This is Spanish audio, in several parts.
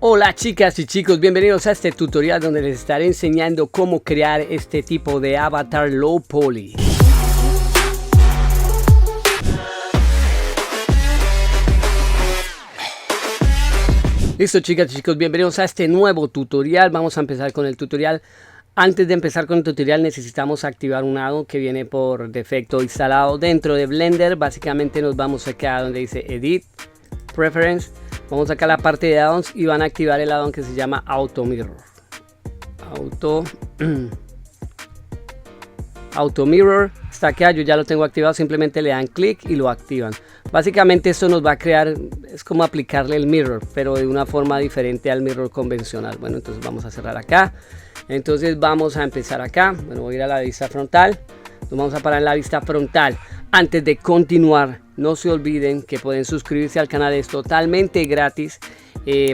Hola chicas y chicos, bienvenidos a este tutorial donde les estaré enseñando cómo crear este tipo de avatar low poly. Listo chicas y chicos, bienvenidos a este nuevo tutorial. Vamos a empezar con el tutorial. Antes de empezar con el tutorial necesitamos activar un addon que viene por defecto instalado dentro de Blender. Básicamente nos vamos acá donde dice Edit, Preference. Vamos acá a la parte de addons y van a activar el addon que se llama Auto Mirror. Auto Mirror está acá, yo ya lo tengo activado, simplemente le dan clic y lo activan. Básicamente esto nos va a crear, es como aplicarle el mirror, pero de una forma diferente al mirror convencional. Bueno, entonces vamos a cerrar acá. Entonces vamos a empezar acá. Bueno, voy a ir a la vista frontal. Nos vamos a parar en la vista frontal. Antes de continuar, no se olviden que pueden suscribirse al canal, es totalmente gratis.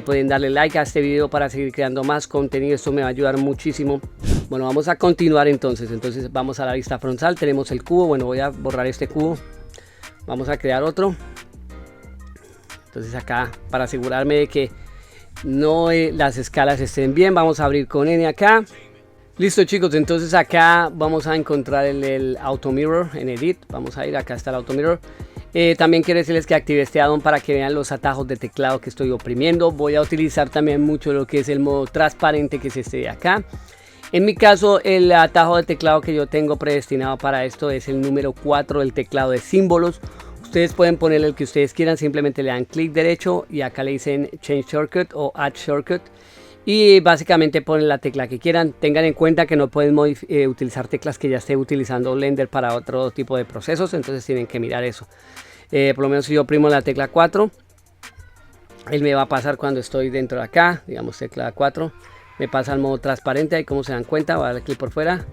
Pueden darle like a este video para seguir creando más contenido, esto me va a ayudar muchísimo. Bueno, vamos a continuar entonces vamos a la vista frontal, tenemos el cubo. Bueno, voy a borrar este cubo, vamos a crear otro. Entonces acá, para asegurarme de que no las escalas estén bien, vamos a abrir con N acá. Listo chicos, entonces acá vamos a encontrar el Auto Mirror en Edit. Vamos a ir, acá está el Auto Mirror. También quiero decirles que active este addon para que vean los atajos de teclado que estoy oprimiendo. Voy a utilizar también mucho lo que es el modo transparente, que es este de acá. En mi caso, el atajo de teclado que yo tengo predestinado para esto es el número 4 del teclado de símbolos. Ustedes pueden poner el que ustedes quieran, simplemente le dan clic derecho y acá le dicen Change Shortcut o Add Shortcut. Y básicamente ponen la tecla que quieran. Tengan en cuenta que no pueden utilizar teclas que ya esté utilizando Blender para otro tipo de procesos, entonces tienen que mirar eso. Por lo menos si yo oprimo la tecla 4, él me va a pasar cuando estoy dentro de acá, digamos tecla 4, me pasa al modo transparente. Ahí como se dan cuenta, voy a darle clic por fuera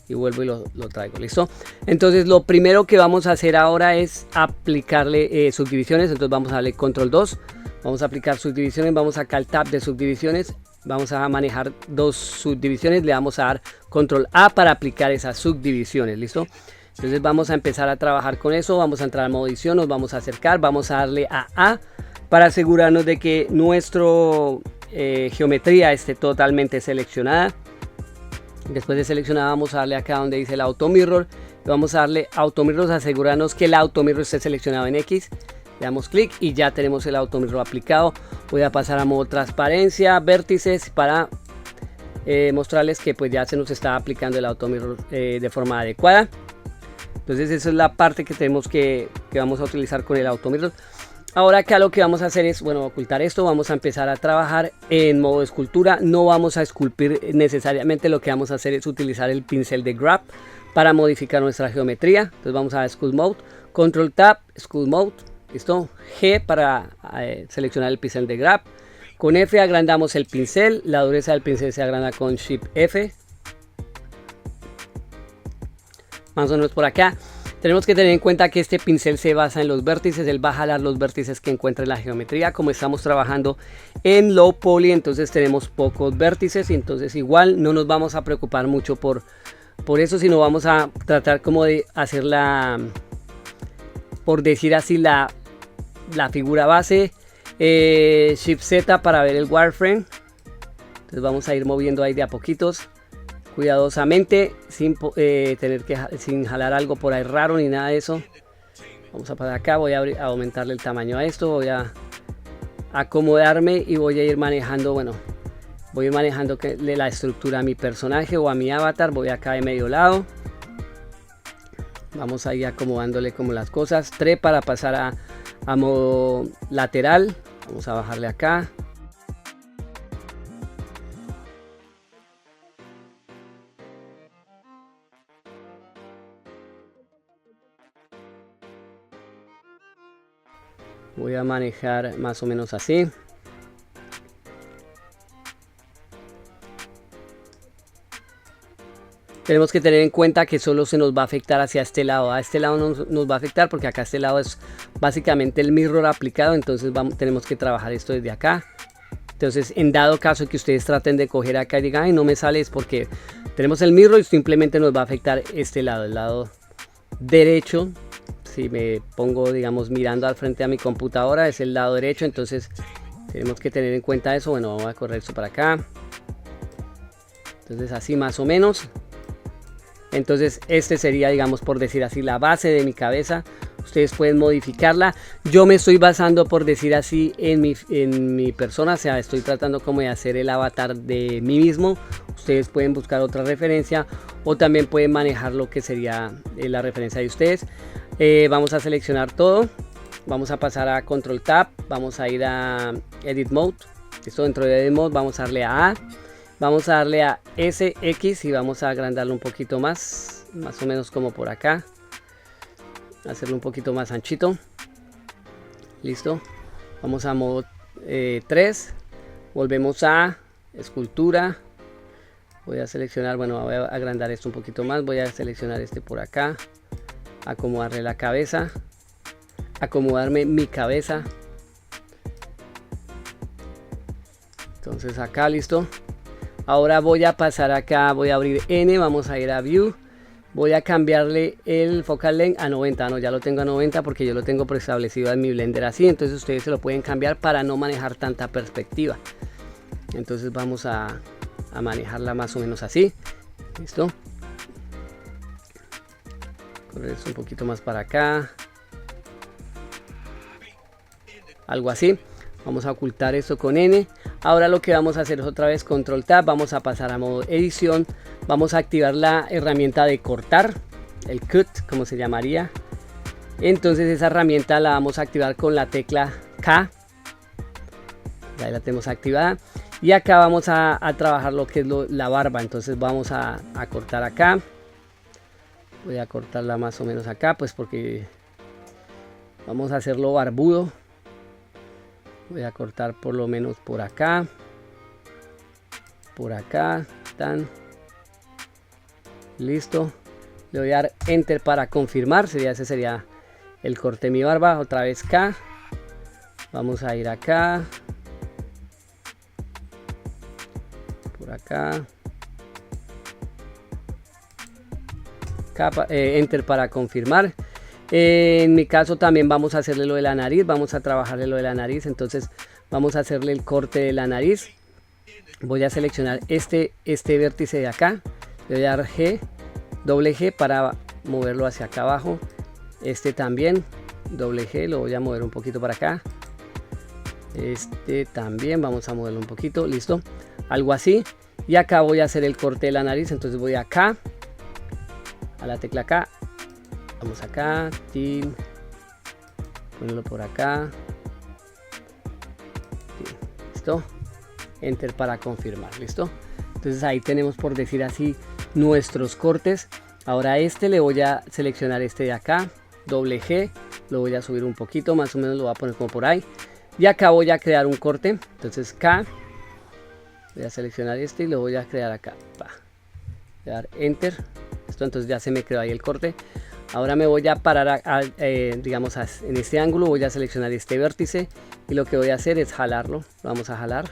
y vuelvo y lo traigo. Listo. Entonces lo primero que vamos a hacer ahora es aplicarle subdivisiones. Entonces vamos a darle control 2, vamos a aplicar subdivisiones, vamos acá al tab de subdivisiones. Vamos a manejar dos subdivisiones, le vamos a dar control A para aplicar esas subdivisiones. Listo. Entonces vamos a empezar a trabajar con eso. Vamos a entrar al modo edición, nos vamos a acercar, vamos a darle a A para asegurarnos de que nuestra geometría esté totalmente seleccionada. Después de seleccionada vamos a darle acá donde dice el Auto Mirror, vamos a darle Auto Mirror, asegurarnos que el Auto Mirror esté seleccionado en X. Le damos clic y ya tenemos el Auto Mirror aplicado. Voy a pasar a modo transparencia, vértices, para mostrarles que pues ya se nos está aplicando el Auto Mirror de forma adecuada. Entonces esa es la parte que tenemos que vamos a utilizar con el Auto Mirror. Ahora acá lo que vamos a hacer es, bueno, ocultar esto. Vamos a empezar a trabajar en modo escultura. No vamos a esculpir necesariamente, lo que vamos a hacer es utilizar el pincel de Grab para modificar nuestra geometría. Entonces vamos a Sculpt Mode, Control Tab, Sculpt Mode. Listo, G para seleccionar el pincel de Grab. Con F agrandamos el pincel, la dureza del pincel se agranda con Shift F. Más o menos por acá. Tenemos que tener en cuenta que este pincel se basa en los vértices, él va a jalar los vértices que encuentra en la geometría. Como estamos trabajando en low poly, entonces tenemos pocos vértices y entonces igual no nos vamos a preocupar mucho por eso, sino vamos a tratar como de hacer por decir así, la figura base. Shift Z para ver el wireframe. Entonces vamos a ir moviendo ahí de a poquitos, cuidadosamente, sin jalar algo por ahí raro ni nada de eso. Vamos a pasar acá, voy a aumentarle el tamaño a esto, voy a acomodarme y voy a ir manejando, bueno, voy a ir manejando la estructura a mi personaje o a mi avatar. Voy acá de medio lado, vamos a ir acomodándole como las cosas. 3 para pasar a modo lateral. Vamos a bajarle acá. Voy a manejar más o menos así. Tenemos que tener en cuenta que solo se nos va a afectar hacia este lado. A este lado no nos va a afectar porque acá este lado es básicamente el mirror aplicado. Entonces tenemos que trabajar esto desde acá. Entonces en dado caso que ustedes traten de coger acá y digan, ay, no me sale, es porque tenemos el mirror y simplemente nos va a afectar este lado, el lado derecho. Si me pongo, digamos, mirando al frente a mi computadora, es el lado derecho. Entonces Tenemos que tener en cuenta eso. Bueno, vamos a correr esto para acá. Entonces así más o menos. Entonces este sería, digamos, por decir así, la base de mi cabeza. Ustedes pueden modificarla. Yo me estoy basando, por decir así, en mi persona. O sea, estoy tratando como de hacer el avatar de mí mismo. Ustedes pueden buscar otra referencia o también pueden manejar lo que sería la referencia de ustedes. Vamos a seleccionar todo. Vamos a pasar a Control Tab. Vamos a ir a Edit Mode. Esto dentro de Edit Mode vamos a darle a A. Vamos a darle a SX y vamos a agrandarlo un poquito más o menos como por acá. Hacerlo un poquito más anchito. Listo. Vamos a modo 3. Volvemos a escultura. Voy a seleccionar, bueno, voy a agrandar esto un poquito más. Voy a seleccionar este por acá. Acomodarle la cabeza. Acomodarme mi cabeza. Entonces acá, listo. Ahora voy a pasar acá, voy a abrir N, vamos a ir a View. Voy a cambiarle el Focal Length a 90, no, ya lo tengo a 90 porque yo lo tengo preestablecido en mi Blender así. Entonces ustedes se lo pueden cambiar para no manejar tanta perspectiva. Entonces vamos a manejarla más o menos así. Listo. Correr esto un poquito más para acá. Algo así. Vamos a ocultar esto con N. Ahora lo que vamos a hacer es otra vez Control Tab. Vamos a pasar a modo edición. Vamos a activar la herramienta de cortar. El Cut, como se llamaría. Entonces esa herramienta la vamos a activar con la tecla K. Ya la tenemos activada. Y acá vamos a trabajar lo que es la barba. Entonces vamos a cortar acá. Voy a cortarla más o menos acá. Pues porque vamos a hacerlo barbudo. Voy a cortar por lo menos por acá, tan, listo. Le voy a dar Enter para confirmar. Ese sería el corte de mi barba. Otra vez K. Vamos a ir acá, por acá, Enter para confirmar. En mi caso también vamos a hacerle lo de la nariz, vamos a trabajarle lo de la nariz, entonces vamos a hacerle el corte de la nariz. Voy a seleccionar este vértice de acá, le voy a dar G, doble G para moverlo hacia acá abajo. Este también, doble G, lo voy a mover un poquito para acá. Este también, vamos a moverlo un poquito, listo, algo así. Y acá voy a hacer el corte de la nariz, entonces voy acá, a la tecla K. Vamos acá, ponerlo por acá, listo, Enter para confirmar, listo. Entonces ahí tenemos, por decir así, nuestros cortes. Ahora le voy a seleccionar este de acá, doble G, lo voy a subir un poquito, más o menos lo voy a poner como por ahí. Y acá voy a crear un corte, entonces K, voy a seleccionar este y lo voy a crear acá. Voy a dar Enter, listo, entonces ya se me creó ahí el corte. Ahora me voy a parar digamos en este ángulo, voy a seleccionar este vértice y lo que voy a hacer es jalarlo, vamos a jalar.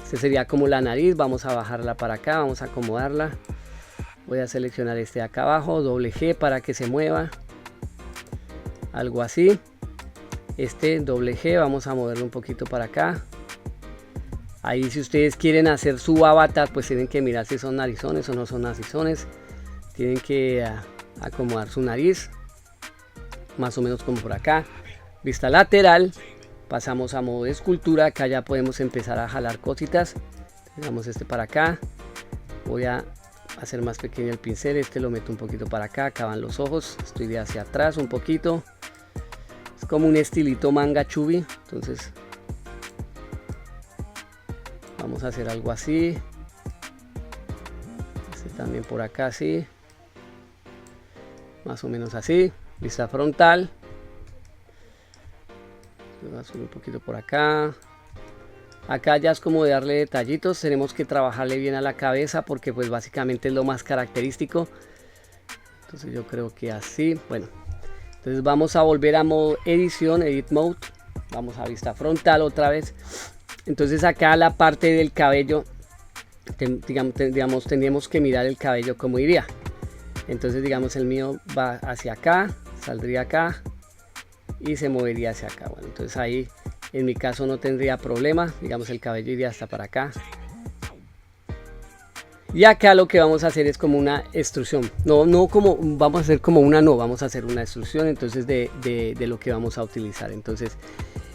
Este sería como la nariz, vamos a bajarla para acá, vamos a acomodarla. Voy a seleccionar este de acá abajo, doble G para que se mueva, algo así. Este doble G, vamos a moverlo un poquito para acá. Ahí si ustedes quieren hacer su avatar, pues tienen que mirar si son narizones o no son narizones. Tienen que acomodar su nariz más o menos como por acá. Vista lateral, pasamos a modo de escultura. Acá ya podemos empezar a jalar cositas. Digamos este para acá. Voy a hacer más pequeño el pincel, este lo meto un poquito para acá. Acá van los ojos, estoy de hacia atrás un poquito. Es como un estilito manga chubby, entonces vamos a hacer algo así. Este también por acá así, más o menos así. Vista frontal, voy a subir un poquito por acá. Acá ya es como de darle detallitos, tenemos que trabajarle bien a la cabeza porque pues básicamente es lo más característico. Entonces yo creo que así, bueno. Entonces vamos a volver a modo edición, edit mode. Vamos a vista frontal otra vez. Entonces acá la parte del cabello, digamos tendríamos que mirar el cabello como iría. Entonces digamos el mío va hacia acá, saldría acá y se movería hacia acá. Bueno, entonces ahí En mi caso no tendría problema, digamos el cabello iría hasta para acá. Y acá lo que vamos a hacer es como una extrusión, no como vamos a hacer como una, no, vamos a hacer una extrusión entonces de lo que vamos a utilizar. Entonces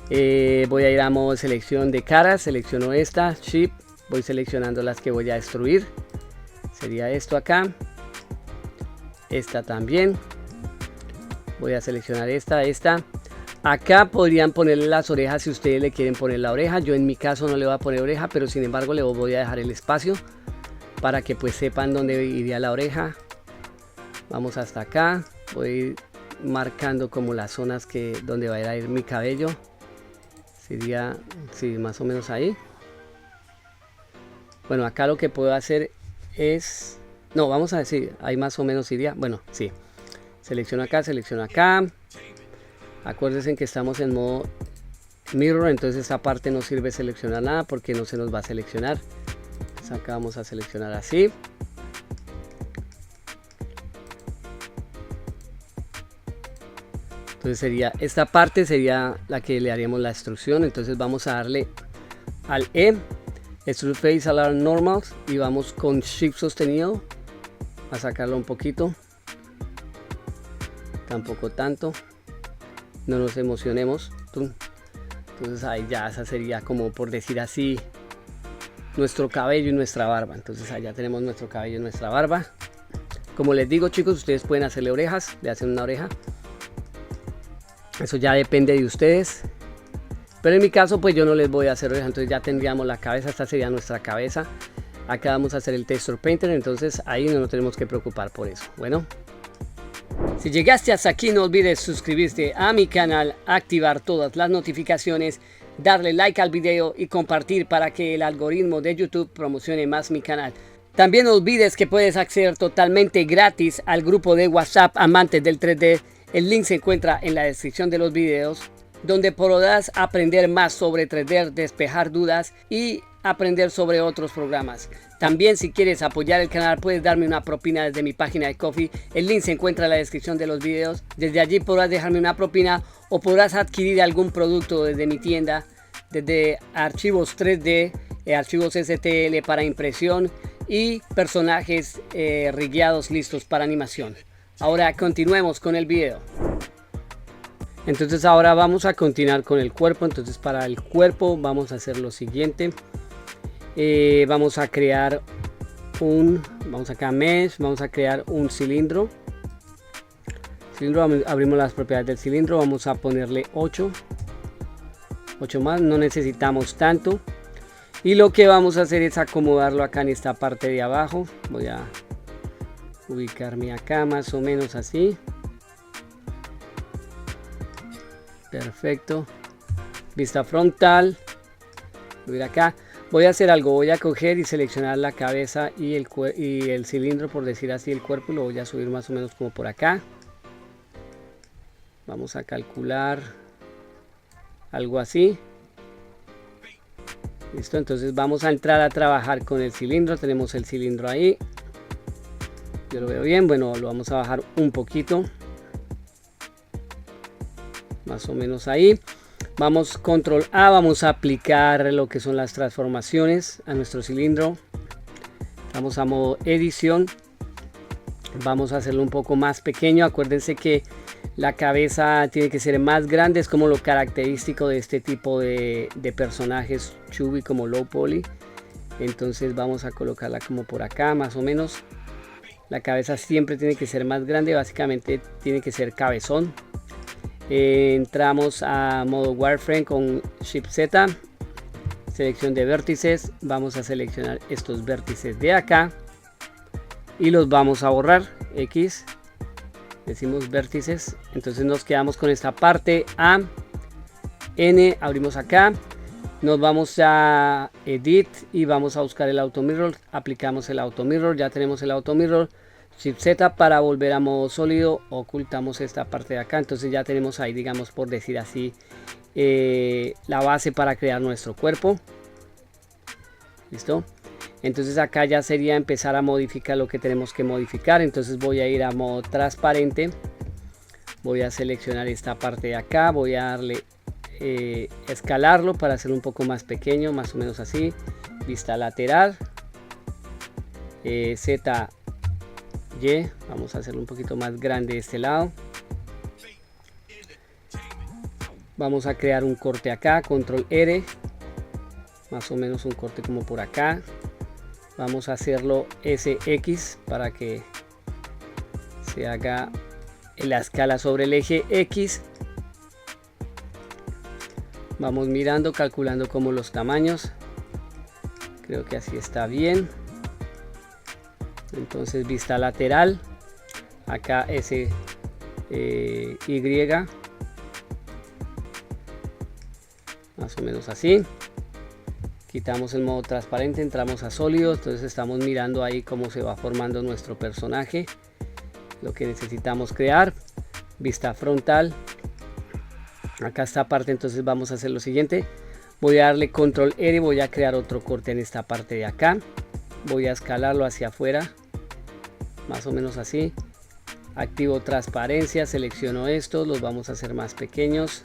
voy a ir a modo de selección de caras, selecciono esta, Shift, voy seleccionando las que voy a extruir, sería esto acá, esta también, voy a seleccionar esta. Acá podrían ponerle las orejas si ustedes le quieren poner la oreja, yo en mi caso no le voy a poner oreja, pero sin embargo le voy a dejar el espacio para que pues sepan dónde iría la oreja. Vamos hasta acá, voy a ir marcando como las zonas donde va a ir mi cabello, sería, sí, más o menos ahí. Bueno, acá lo que puedo hacer es, no, vamos a decir, ahí más o menos iría, bueno, sí, selecciono acá, acuérdense que estamos en modo mirror, entonces esta parte no sirve seleccionar nada porque no se nos va a seleccionar. Entonces acá vamos a seleccionar así. Entonces sería, esta parte sería la que le haríamos la extrusión, entonces vamos a darle al E, Extrude Face Align Normal, y vamos con Shift sostenido a sacarlo un poquito, tampoco tanto, no nos emocionemos. Entonces ahí ya esa sería como por decir así nuestro cabello y nuestra barba. Entonces allá tenemos nuestro cabello y nuestra barba. Como les digo, chicos, ustedes pueden hacerle orejas, le hacen una oreja, eso ya depende de ustedes, pero en mi caso pues yo no les voy a hacer orejas. Entonces ya tendríamos la cabeza, esta sería nuestra cabeza. Acá vamos a hacer el Texture Painter, entonces ahí no nos tenemos que preocupar por eso. Bueno, si llegaste hasta aquí, no olvides suscribirte a mi canal, activar todas las notificaciones, darle like al video y compartir para que el algoritmo de YouTube promocione más mi canal. También no olvides que puedes acceder totalmente gratis al grupo de WhatsApp Amantes del 3D. El link se encuentra en la descripción de los videos, donde podrás aprender más sobre 3D, despejar dudas y aprender sobre otros programas. También, si quieres apoyar el canal, puedes darme una propina desde mi página de Ko-fi. El link se encuentra en la descripción de los videos. Desde allí podrás dejarme una propina o podrás adquirir algún producto desde mi tienda, desde archivos 3D, archivos STL para impresión y personajes rigueados listos para animación. Ahora continuemos con el video. Entonces ahora vamos a continuar con el cuerpo. Entonces para el cuerpo vamos a hacer lo siguiente. Vamos a crear vamos acá a Mesh, vamos a crear un cilindro. Abrimos las propiedades del cilindro, vamos a ponerle 8 más, no necesitamos tanto. Y lo que vamos a hacer es acomodarlo acá en esta parte de abajo. Voy a ubicarme acá más o menos así. Perfecto. Vista frontal. Voy a ir acá. Voy a hacer algo, voy a coger y seleccionar la cabeza y el cilindro, por decir así, el cuerpo, y lo voy a subir más o menos como por acá. Vamos a calcular algo así. Listo, entonces vamos a entrar a trabajar con el cilindro. Tenemos el cilindro ahí. Yo lo veo bien, bueno, lo vamos a bajar un poquito. Más o menos ahí. Vamos control A, vamos a aplicar lo que son las transformaciones a nuestro cilindro. Vamos a modo edición. Vamos a hacerlo un poco más pequeño. Acuérdense que la cabeza tiene que ser más grande, es como lo característico de este tipo de personajes chubby como low poly. Entonces vamos a colocarla como por acá más o menos. La cabeza siempre tiene que ser más grande, básicamente tiene que ser cabezón. Entramos a modo wireframe con Shift Z, selección de vértices. Vamos a seleccionar estos vértices de acá y los vamos a borrar. X, decimos vértices, entonces nos quedamos con esta parte. A, N, abrimos acá, nos vamos a edit y vamos a buscar el auto mirror. Aplicamos el auto mirror, ya tenemos el auto mirror. Shift Z para volver a modo sólido, ocultamos esta parte de acá. Entonces ya tenemos ahí, digamos, por decir así, la base para crear nuestro cuerpo. Listo. Entonces acá ya sería empezar a modificar lo que tenemos que modificar. Entonces voy a ir a modo transparente, voy a seleccionar esta parte de acá, voy a darle escalarlo para hacerlo un poco más pequeño, más o menos así. Vista lateral, Z, Y, vamos a hacerlo un poquito más grande de este lado. Vamos a crear un corte acá, control R, más o menos un corte como por acá. Vamos a hacerlo SX para que se haga la escala sobre el eje X. Vamos mirando, calculando como los tamaños. Creo que así está bien. Entonces vista lateral, acá Y, más o menos así. Quitamos el modo transparente, entramos a sólido, entonces estamos mirando ahí cómo se va formando nuestro personaje, lo que necesitamos crear. Vista frontal, acá esta parte, entonces vamos a hacer lo siguiente. Voy a darle control R, voy a crear otro corte en esta parte de acá. Voy a escalarlo hacia afuera, más o menos así. Activo transparencia, selecciono estos, los vamos a hacer más pequeños.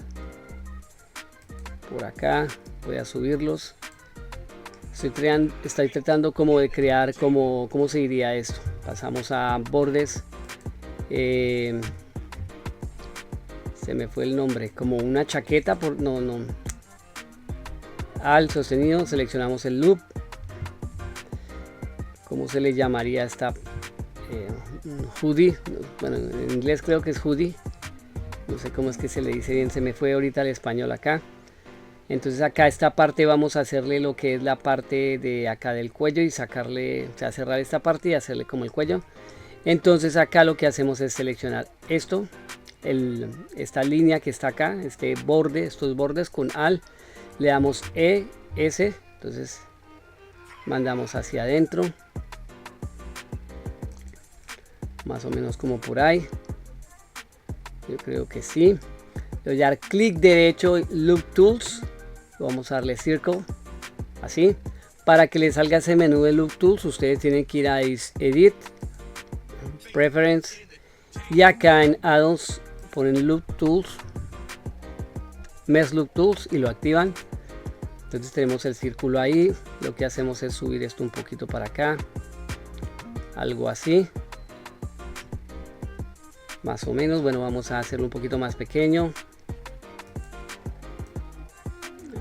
Por acá voy a subirlos. Estoy tratando como de crear, ¿cómo se diría esto? Pasamos a bordes. Se me fue el nombre, como una chaqueta, no. Al sostenido, seleccionamos el loop. ¿Cómo se le llamaría esta? Hoodie, bueno, en inglés creo que es hoodie, no sé cómo es que se le dice bien, se me fue ahorita el español acá. Entonces acá esta parte vamos a hacerle lo que es la parte de acá del cuello y sacarle, o sea, cerrar esta parte y hacerle como el cuello. Entonces acá lo que hacemos es seleccionar esto, esta línea que está acá, este borde, estos bordes con Alt, le damos S, entonces mandamos hacia adentro, más o menos como por ahí. Yo creo que sí. Le voy a dar clic derecho, Loop Tools, vamos a darle Circle, así. Para que le salga ese menú de Loop Tools, ustedes tienen que ir a Edit, Preference, y acá en Add-ons ponen Loop Tools, Mesh Loop Tools, y lo activan. Entonces tenemos el círculo ahí. Lo que hacemos es subir esto un poquito para acá, algo así, más o menos. Bueno, vamos a hacerlo un poquito más pequeño,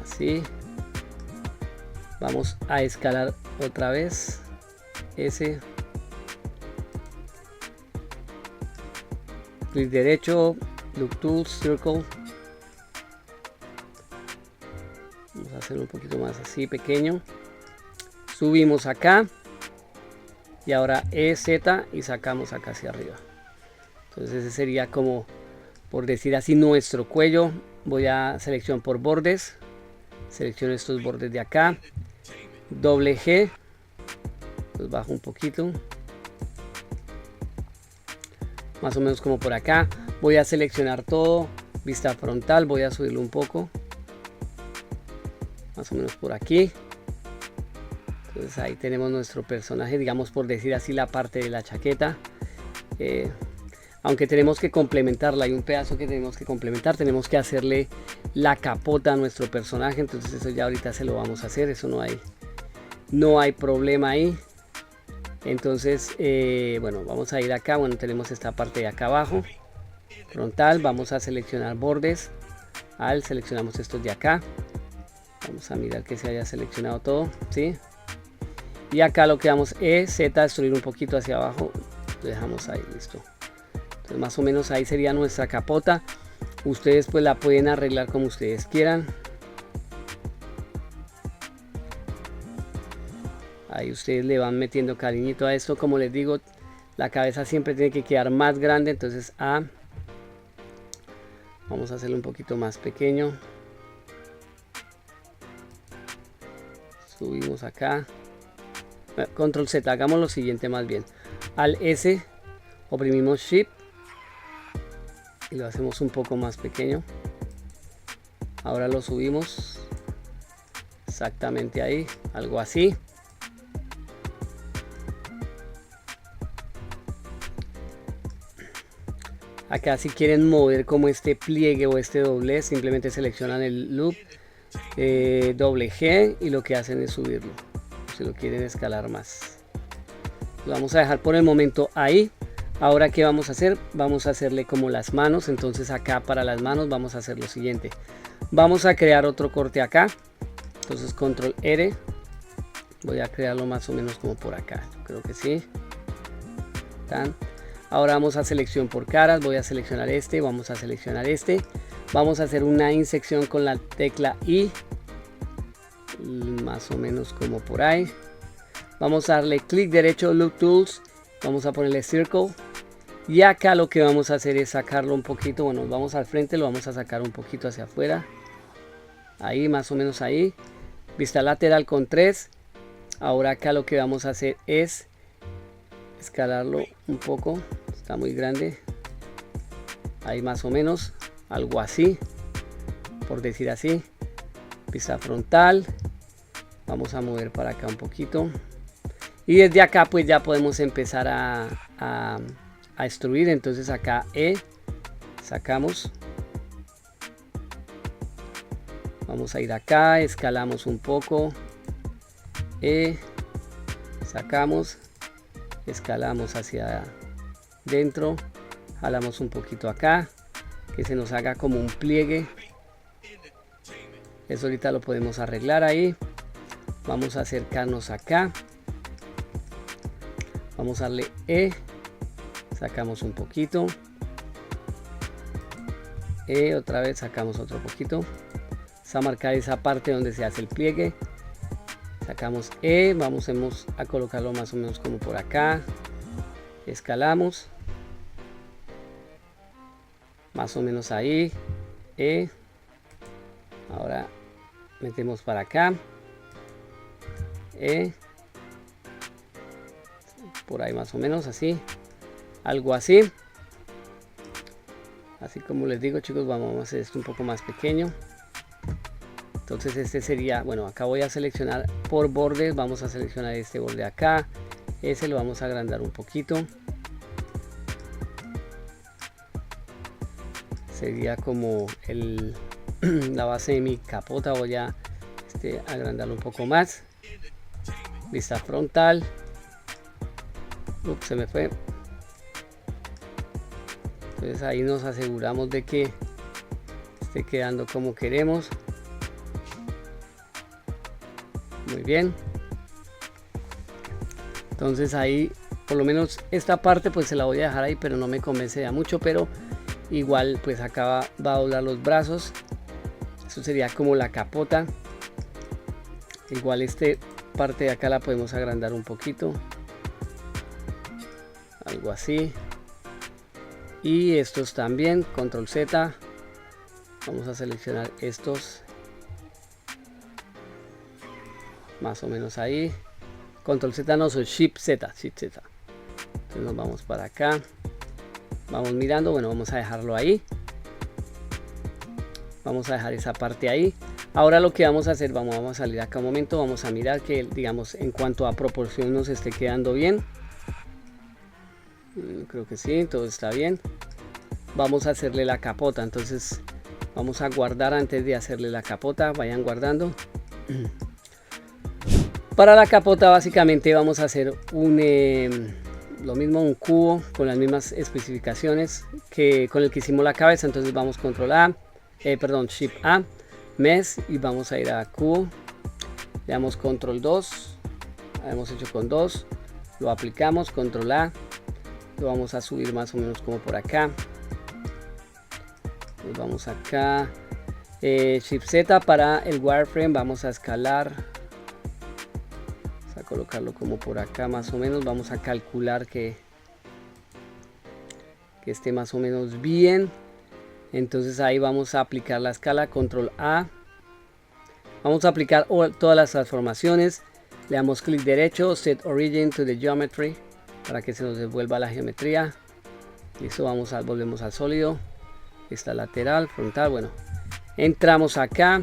así. Vamos a escalar otra vez ese, clic derecho, Loop Tools, Circle. Vamos a hacerlo un poquito más así pequeño. Subimos acá y ahora EZ y sacamos acá hacia arriba. Entonces ese sería como, por decir así, nuestro cuello. Voy a seleccionar por bordes, selecciono estos bordes de acá, doble G, los bajo un poquito, más o menos como por acá. Voy a seleccionar todo, vista frontal, voy a subirlo un poco, más o menos por aquí. Entonces ahí tenemos nuestro personaje, digamos, por decir así, la parte de la chaqueta. Aunque tenemos que complementarla, hay un pedazo que tenemos que complementar, tenemos que hacerle la capota a nuestro personaje. Entonces eso ya ahorita se lo vamos a hacer, eso no hay problema ahí. Entonces bueno, vamos a ir acá. Bueno, tenemos esta parte de acá abajo, frontal, vamos a seleccionar bordes, seleccionamos estos de acá, vamos a mirar que se haya seleccionado todo, ¿sí? Y acá lo que vamos es Z, destruir un poquito hacia abajo, lo dejamos ahí, listo. Entonces más o menos ahí sería nuestra capota. Ustedes pues la pueden arreglar como ustedes quieran. Ahí ustedes le van metiendo cariñito a esto. Como les digo, la cabeza siempre tiene que quedar más grande. Entonces vamos a hacerlo un poquito más pequeño. Subimos acá. Control Z, hagamos lo siguiente más bien. Al S, oprimimos Shift y lo hacemos un poco más pequeño. Ahora lo subimos exactamente ahí, algo así. Acá si quieren mover como este pliegue o este doblez, simplemente seleccionan el loop, doble G, y lo que hacen es subirlo, si lo quieren escalar más. Lo vamos a dejar por el momento ahí. Ahora, ¿qué vamos a hacer? Vamos a hacerle como las manos. Entonces acá para las manos vamos a hacer lo siguiente. Vamos a crear otro corte acá. Entonces control R. Voy a crearlo más o menos como por acá. Creo que sí. Tan. Ahora vamos a selección por caras. Voy a seleccionar este. Vamos a seleccionar este. Vamos a hacer una insección con la tecla I. Más o menos como por ahí. Vamos a darle clic derecho, Look Tools. Vamos a ponerle Circle. Y acá lo que vamos a hacer es sacarlo un poquito. Bueno, vamos al frente, lo vamos a sacar un poquito hacia afuera. Ahí, más o menos ahí. Vista lateral con 3. Ahora acá lo que vamos a hacer es escalarlo un poco. Está muy grande. Ahí más o menos. Algo así. Por decir así. Vista frontal. Vamos a mover para acá un poquito. Y desde acá pues ya podemos empezar a extruir. Entonces acá sacamos. Vamos a ir acá, escalamos un poco. Sacamos. Escalamos hacia dentro. Jalamos un poquito acá. Que se nos haga como un pliegue. Eso ahorita lo podemos arreglar ahí. Vamos a acercarnos acá. Vamos a darle sacamos un poquito, otra vez sacamos otro poquito, vamos a marcar esa parte donde se hace el pliegue, sacamos vamos a colocarlo más o menos como por acá, escalamos, más o menos ahí, ahora metemos para acá, por ahí más o menos así, algo así. Así como les digo, chicos, vamos a hacer esto un poco más pequeño. Entonces este sería, bueno, acá voy a seleccionar por bordes, vamos a seleccionar este borde acá, ese lo vamos a agrandar un poquito. Sería como la base de mi capota, voy a agrandarlo un poco más. Vista frontal. Se me fue. Entonces ahí nos aseguramos de que esté quedando como queremos. Muy bien. Entonces ahí, por lo menos esta parte pues se la voy a dejar ahí, pero no me convence ya mucho, pero igual pues acá va a doblar los brazos. Eso sería como la capota. Igual parte de acá la podemos agrandar un poquito. Algo así. Y estos también, control Z. Vamos a seleccionar estos. Más o menos ahí. Control Z no, soy Shift Z. Entonces nos vamos para acá. Vamos mirando, bueno, vamos a dejarlo ahí. Vamos a dejar esa parte ahí. Ahora lo que vamos a hacer, vamos a salir acá un momento. Vamos a mirar que, digamos, en cuanto a proporción nos esté quedando bien. Creo que sí, todo está bien. Vamos a hacerle la capota, entonces vamos a guardar antes de hacerle la capota. Vayan guardando. Para la capota básicamente vamos a hacer lo mismo, un cubo con las mismas especificaciones que con el que hicimos la cabeza. Entonces vamos control A, Shift A, Mesh, y vamos a ir a cubo. Le damos control 2, hemos hecho con 2, lo aplicamos, control A. Lo vamos a subir más o menos como por acá. Nos vamos acá. Shift Z para el wireframe. Vamos a escalar. Vamos a colocarlo como por acá más o menos. Vamos a calcular que esté más o menos bien. Entonces ahí vamos a aplicar la escala. Control A. Vamos a aplicar todas las transformaciones. Le damos clic derecho. Set Origin to the Geometry. Para que se nos devuelva la geometría. Listo, volvemos al sólido. Esta lateral, frontal. Bueno, entramos acá.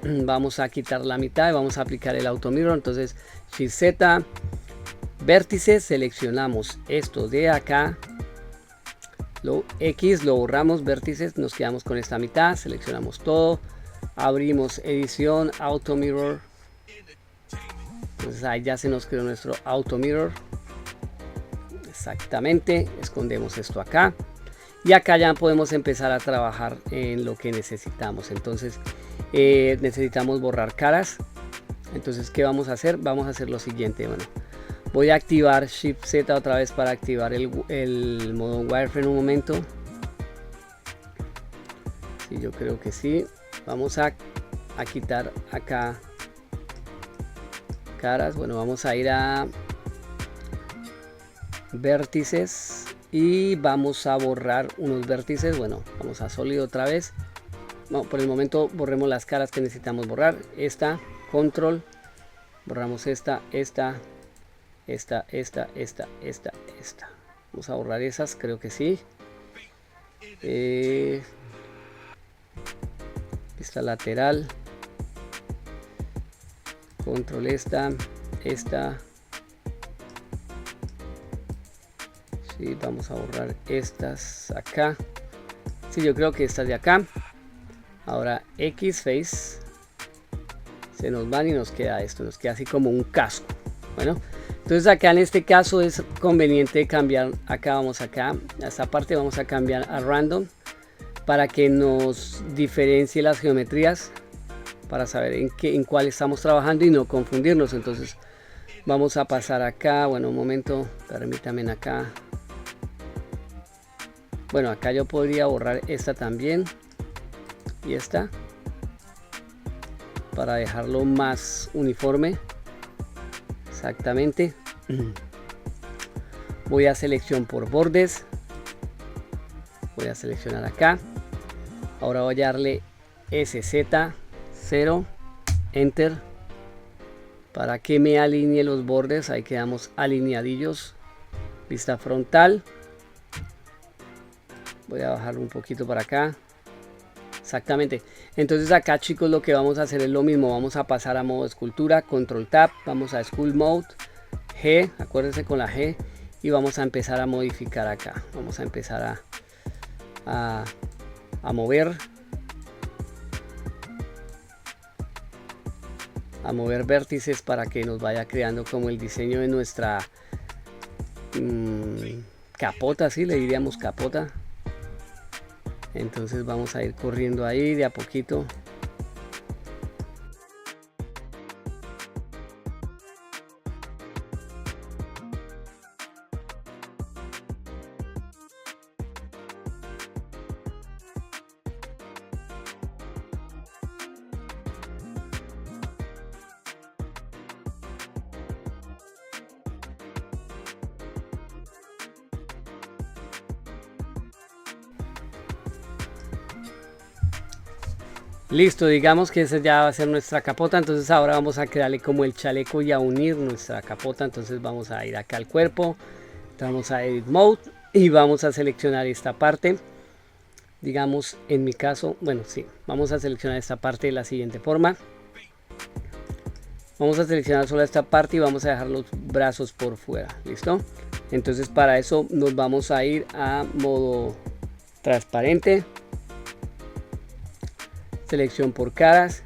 Vamos a quitar la mitad y vamos a aplicar el auto mirror. Entonces, Shift Z, vértices, seleccionamos esto de acá. X, lo borramos, vértices, nos quedamos con esta mitad, seleccionamos todo, abrimos edición, auto mirror. Entonces ahí ya se nos creó nuestro auto mirror. Exactamente, escondemos esto acá. Y acá ya podemos empezar a trabajar en lo que necesitamos. Entonces necesitamos borrar caras. Entonces, ¿qué vamos a hacer? Vamos a hacer lo siguiente. Bueno, voy a activar Shift Z otra vez para activar el modo wireframe un momento. Sí, yo creo que sí. Vamos a quitar acá caras. Bueno, vamos a ir a vértices y vamos a borrar unos vértices. Bueno, vamos a sólido otra vez. No, por el momento borremos las caras que necesitamos borrar. Esta, control, borramos esta. Vamos a borrar esas, creo que sí. Esta lateral, control esta. Sí, vamos a borrar estas acá. Sí, yo creo que estas de acá. Ahora X face, se nos van y nos queda esto, nos queda así como un casco. Bueno, entonces acá en este caso es conveniente cambiar, acá vamos acá, a esta parte vamos a cambiar a random para que nos diferencie las geometrías, para saber en cuál estamos trabajando y no confundirnos. Entonces vamos a pasar acá, bueno, un momento, permítanme acá. Bueno, acá yo podría borrar esta también y esta para dejarlo más uniforme. Exactamente. Voy a selección por bordes, voy a seleccionar acá. Ahora voy a darle SZ0, enter, para que me alinee los bordes. Ahí quedamos alineadillos. Vista frontal, voy a bajarlo un poquito para acá. Exactamente. Entonces acá, chicos, lo que vamos a hacer es lo mismo. Vamos a pasar a modo escultura, control tab, vamos a school mode, G, acuérdense con la G, y vamos a empezar a modificar acá. Vamos a empezar a mover vértices para que nos vaya creando como el diseño de nuestra capota, así le diríamos capota. Entonces vamos a ir corriendo ahí de a poquito. Listo, digamos que esa ya va a ser nuestra capota. Entonces ahora vamos a crearle como el chaleco y a unir nuestra capota. Entonces vamos a ir acá al cuerpo, vamos a edit mode y vamos a seleccionar esta parte. Digamos, en mi caso, bueno, sí, vamos a seleccionar esta parte de la siguiente forma. Vamos a seleccionar solo esta parte y vamos a dejar los brazos por fuera. Listo. Entonces para eso nos vamos a ir a modo transparente, selección por caras.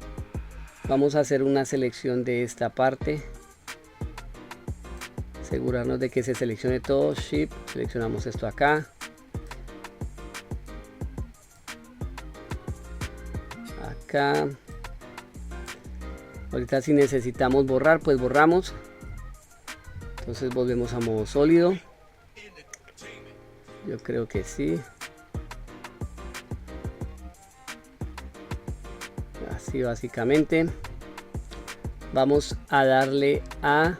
Vamos a hacer una selección de esta parte, asegurarnos de que se seleccione todo. Shift, seleccionamos esto acá, acá. Ahorita si necesitamos borrar, pues borramos. Entonces volvemos a modo sólido. Yo creo que sí. Así básicamente. Vamos a darle a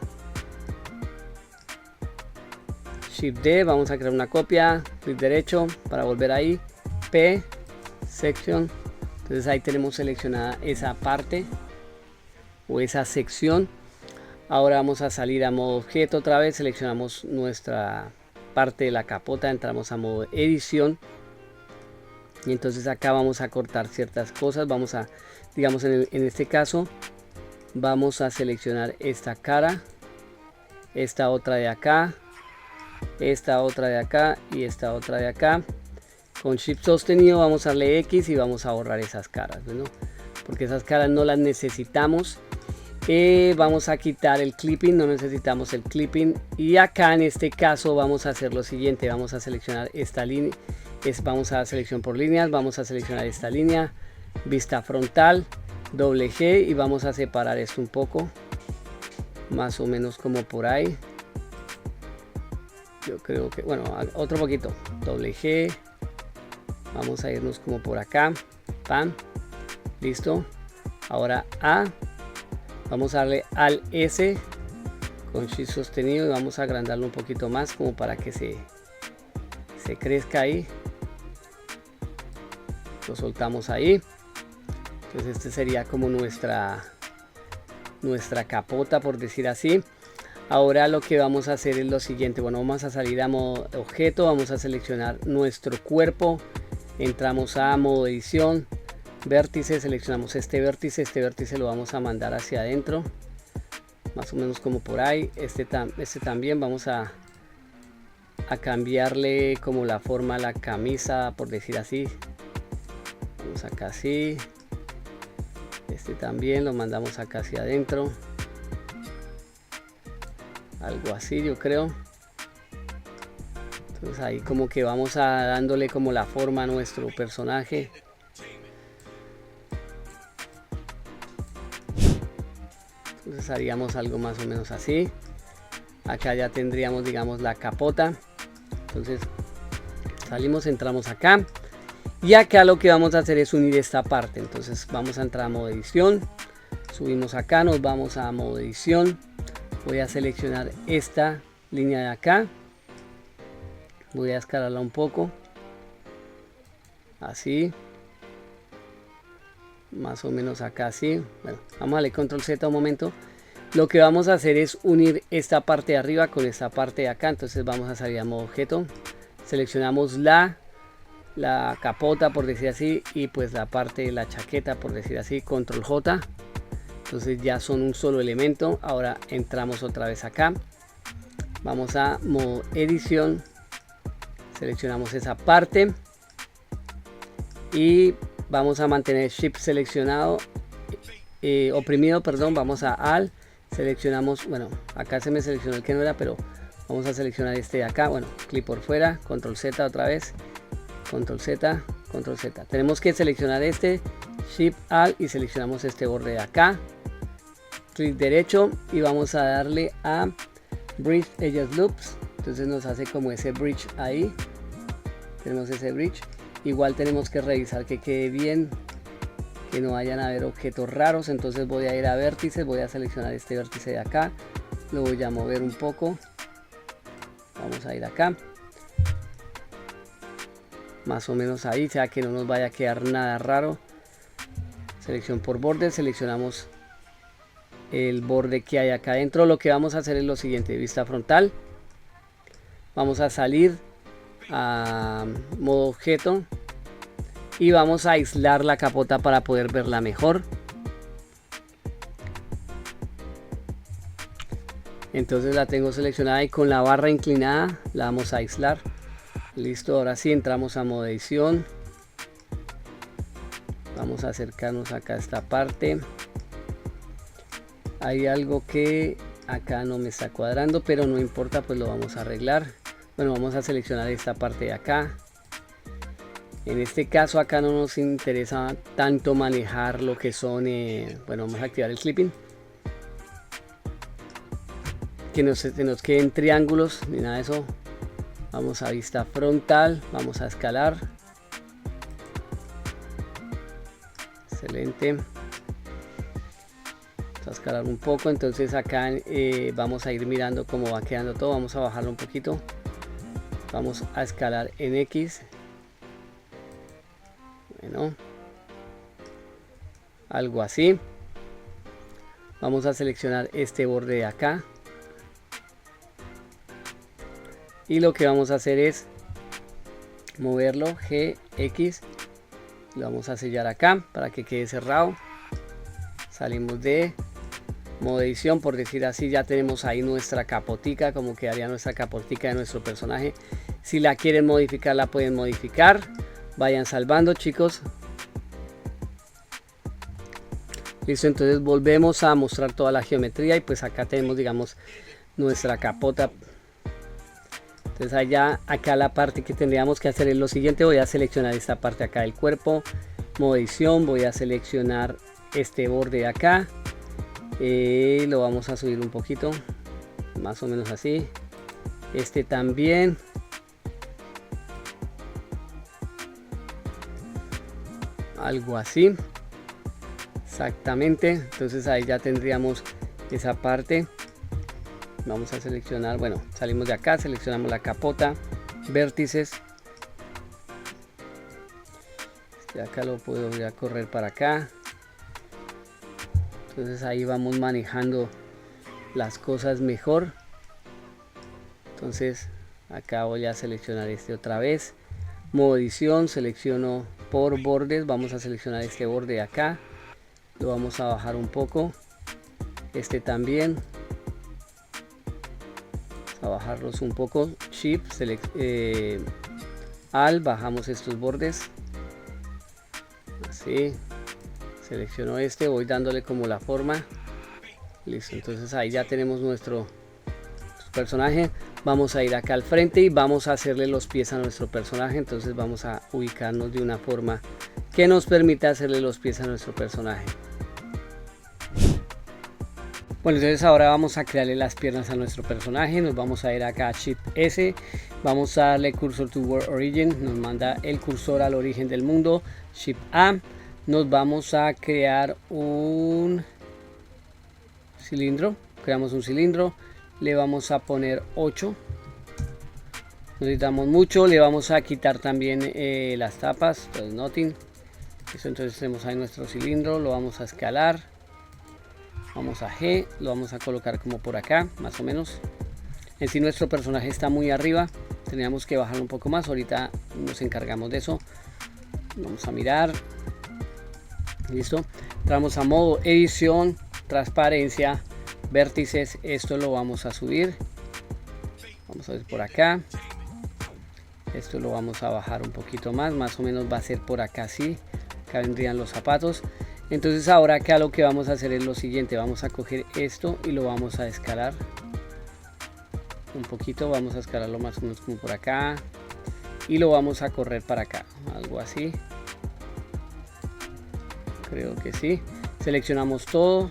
Shift D, vamos a crear una copia, clic derecho para volver ahí, P, Section. Entonces ahí tenemos seleccionada esa parte o esa sección. Ahora vamos a salir a modo objeto otra vez, seleccionamos nuestra parte de la capota, entramos a modo edición y entonces acá vamos a cortar ciertas cosas. Vamos a, digamos en este caso, vamos a seleccionar esta cara, esta otra de acá, esta otra de acá y esta otra de acá. Con Shift sostenido vamos a darle X y vamos a borrar esas caras, ¿no? Porque esas caras no las necesitamos. Vamos a quitar el clipping, no necesitamos el clipping. Y acá en este caso vamos a hacer lo siguiente, vamos a seleccionar esta línea, vamos a dar selección por líneas, vamos a seleccionar esta línea, vista frontal, doble G y vamos a separar esto un poco, más o menos como por ahí. Yo creo que, bueno, otro poquito, doble G, vamos a irnos como por acá, pam, listo. Ahora A, vamos a darle al S con Shift sostenido y vamos a agrandarlo un poquito más como para que se crezca ahí. Lo soltamos ahí. Entonces este sería como nuestra capota, por decir así. Ahora lo que vamos a hacer es lo siguiente. Bueno, vamos a salir a modo objeto, vamos a seleccionar nuestro cuerpo, entramos a modo edición, vértice, seleccionamos este vértice lo vamos a mandar hacia adentro, más o menos como por ahí. Este también vamos a cambiarle como la forma a la camisa, por decir así. Vamos acá así. Este también lo mandamos acá hacia adentro, algo así yo creo. Entonces ahí como que vamos dándole como la forma a nuestro personaje. Entonces haríamos algo más o menos así. Acá ya tendríamos, digamos, la capota. Entonces salimos, entramos acá. Y acá lo que vamos a hacer es unir esta parte. Entonces vamos a entrar a modo edición. Subimos acá, nos vamos a modo edición. Voy a seleccionar esta línea de acá. Voy a escalarla un poco. Así. Más o menos acá así. Bueno, vamos a darle control Z un momento. Lo que vamos a hacer es unir esta parte de arriba con esta parte de acá. Entonces vamos a salir a modo objeto. Seleccionamos la capota, por decir así, y pues la parte de la chaqueta, por decir así, control J. Entonces ya son un solo elemento. Ahora entramos otra vez acá, vamos a modo edición, seleccionamos esa parte y vamos a mantener Shift seleccionado, oprimido, perdón. Vamos a Alt, seleccionamos, bueno, acá se me seleccionó el que no era, pero vamos a seleccionar este de acá. Bueno, clic por fuera, control Z otra vez, control Z, control Z. Tenemos que seleccionar este, Shift Alt, y seleccionamos este borde de acá, clic derecho y vamos a darle a Bridge Edges Loops. Entonces nos hace como ese bridge ahí. Tenemos ese bridge. Igual tenemos que revisar que quede bien, que no vayan a haber objetos raros. Entonces voy a ir a vértices, voy a seleccionar este vértice de acá, lo voy a mover un poco. Vamos a ir acá, más o menos ahí, sea que no nos vaya a quedar nada raro. Selección por borde, seleccionamos el borde que hay acá adentro. Lo que vamos a hacer es lo siguiente: vista frontal, vamos a salir a modo objeto y vamos a aislar la capota para poder verla mejor. Entonces la tengo seleccionada y con la barra inclinada la vamos a aislar. Listo, ahora sí entramos a modo edición. Vamos a acercarnos acá a esta parte. Hay algo que acá no me está cuadrando, pero no importa, pues lo vamos a arreglar. Bueno, vamos a seleccionar esta parte de acá. En este caso acá no nos interesa tanto manejar lo que son, bueno, vamos a activar el clipping, que no se nos queden triángulos ni nada de eso. Vamos a vista frontal, vamos a escalar. Excelente. Vamos a escalar un poco. Entonces acá vamos a ir mirando cómo va quedando todo. Vamos a bajarlo un poquito. Vamos a escalar en X. Bueno, algo así. Vamos a seleccionar este borde de acá. Y lo que vamos a hacer es moverlo GX. Lo vamos a sellar acá para que quede cerrado. Salimos de modo edición, por decir así. Ya tenemos ahí nuestra capotica, como quedaría nuestra capotica de nuestro personaje. Si la quieren modificar, la pueden modificar. vayan salvando, chicos. Listo, entonces volvemos a mostrar toda la geometría y pues acá tenemos, digamos, nuestra capota. Entonces allá, acá la parte que tendríamos que hacer es lo siguiente. Voy a seleccionar esta parte acá del cuerpo, modo edición, voy a seleccionar este borde de acá, lo vamos a subir un poquito, más o menos así. Este también, algo así, exactamente. Entonces ahí ya tendríamos esa parte. Vamos a seleccionar, bueno, salimos de acá, seleccionamos la capota, vértices. Acá lo puedo ir a correr para acá. Entonces ahí vamos manejando las cosas mejor. Entonces acá voy a seleccionar este otra vez, modo edición, selecciono por bordes, vamos a seleccionar este borde de acá, lo vamos a bajar un poco, este también, a bajarlos un poco, Shift, Al, bajamos estos bordes, así, selecciono este, voy dándole como la forma, listo. Entonces ahí ya tenemos nuestro personaje. Vamos a ir acá al frente y vamos a hacerle los pies a nuestro personaje. Entonces vamos a ubicarnos de una forma que nos permita hacerle los pies a nuestro personaje. Bueno, entonces ahora vamos a crearle las piernas a nuestro personaje. Nos vamos a ir acá a Shift S, vamos a darle Cursor to World Origin, nos manda el cursor al origen del mundo. Shift A, nos vamos a crear un cilindro, creamos un cilindro, le vamos a poner 8, necesitamos mucho, le vamos a quitar también las tapas, pues nothing. Eso, entonces tenemos ahí nuestro cilindro, lo vamos a escalar, vamos a G, lo vamos a colocar como por acá, más o menos. En sí nuestro personaje está muy arriba, teníamos que bajarlo un poco más, ahorita nos encargamos de eso. Vamos a mirar, listo, entramos a modo edición, transparencia, vértices, esto lo vamos a subir, vamos a ver por acá, esto lo vamos a bajar un poquito más o menos va a ser por acá, así, acá vendrían los zapatos. Entonces ahora acá lo que vamos a hacer es lo siguiente, vamos a coger esto y lo vamos a escalar un poquito, vamos a escalarlo más o menos como por acá y lo vamos a correr para acá, algo así, creo que sí. Seleccionamos todo,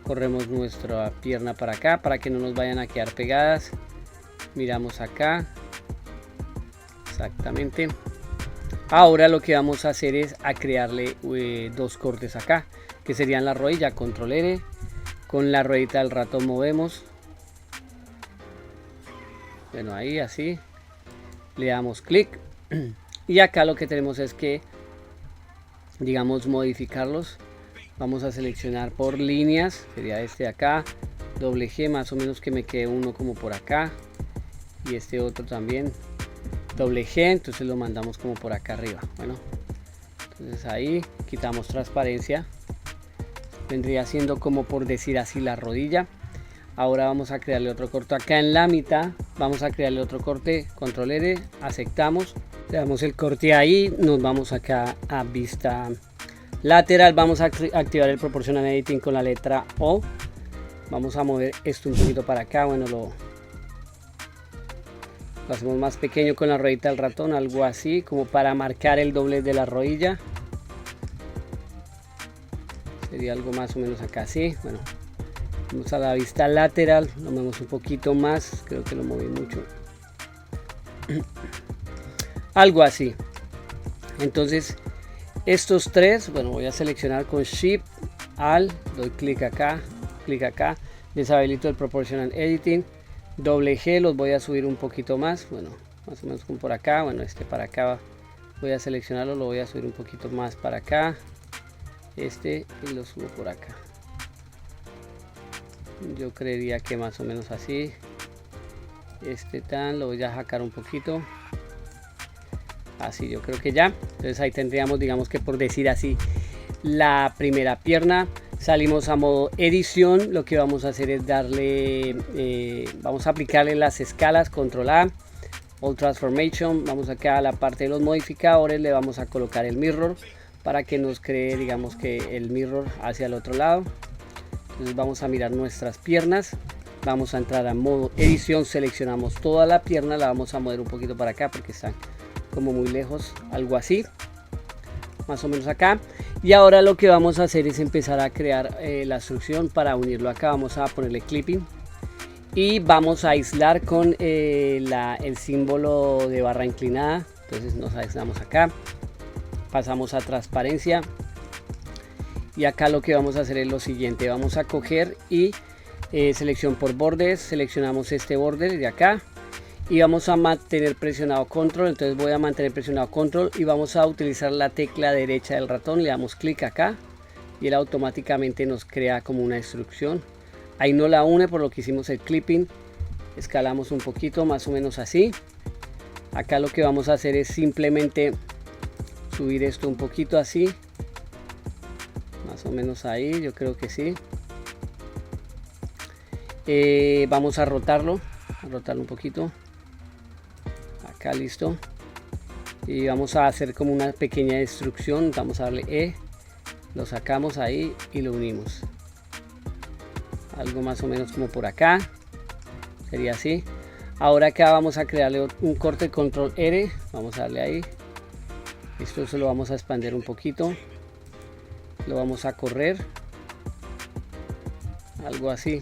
corremos nuestra pierna para acá para que no nos vayan a quedar pegadas, miramos acá, exactamente. Ahora lo que vamos a hacer es a crearle dos cortes acá, que serían la rodilla, control R, con la ruedita del ratón movemos, bueno, ahí así, le damos clic y acá lo que tenemos es que, digamos, modificarlos. Vamos a seleccionar por líneas, sería este de acá, doble G, más o menos que me quede uno como por acá y este otro también, doble G, entonces lo mandamos como por acá arriba. Bueno, entonces ahí quitamos transparencia, vendría siendo como por decir así la rodilla. Ahora vamos a crearle otro corte acá en la mitad, vamos a crearle otro corte, control R, aceptamos, le damos el corte ahí, nos vamos acá a vista lateral, vamos a activar el Proportional Editing con la letra O, vamos a mover esto un poquito para acá, bueno, lo hacemos más pequeño con la ruedita del ratón, algo así, como para marcar el doblez de la rodilla, sería algo más o menos acá así. Bueno, vamos a la vista lateral, lo movemos un poquito más, creo que lo moví mucho, algo así. Entonces estos tres, bueno, voy a seleccionar con Shift, Al, doy clic acá, deshabilito el Proportional Editing, doble G, los voy a subir un poquito más, bueno, más o menos como por acá, bueno, este para acá, voy a seleccionarlo, lo voy a subir un poquito más para acá, este, y lo subo por acá. Yo creería que más o menos así, este tan, lo voy a jacar un poquito. Así yo creo que ya, entonces ahí tendríamos, digamos que por decir así, la primera pierna. Salimos a modo edición, lo que vamos a hacer es darle, vamos a aplicarle las escalas, control A, All Transformation, vamos acá a la parte de los modificadores, le vamos a colocar el mirror para que nos cree, digamos que el mirror hacia el otro lado. Entonces vamos a mirar nuestras piernas, vamos a entrar a modo edición, seleccionamos toda la pierna, la vamos a mover un poquito para acá porque están como muy lejos, algo así, más o menos acá. Y ahora lo que vamos a hacer es empezar a crear la instrucción para unirlo acá. Vamos a ponerle clipping y vamos a aislar con el símbolo de barra inclinada. Entonces nos aislamos acá, pasamos a transparencia y acá lo que vamos a hacer es lo siguiente. Vamos a coger y selección por bordes, seleccionamos este borde de acá y vamos a mantener presionado control. Entonces voy a mantener presionado control y vamos a utilizar la tecla derecha del ratón, le damos clic acá y él automáticamente nos crea como una instrucción. Ahí no la une por lo que hicimos el clipping. Escalamos un poquito, más o menos así. Acá lo que vamos a hacer es simplemente subir esto un poquito así, más o menos ahí, yo creo que sí. Vamos a rotarlo un poquito acá, listo. Y vamos a hacer como una pequeña instrucción, vamos a darle E, lo sacamos ahí y lo unimos, algo más o menos como por acá, sería así. Ahora acá vamos a crearle un corte, control R, vamos a darle ahí, esto se lo vamos a expandir un poquito, lo vamos a correr, algo así.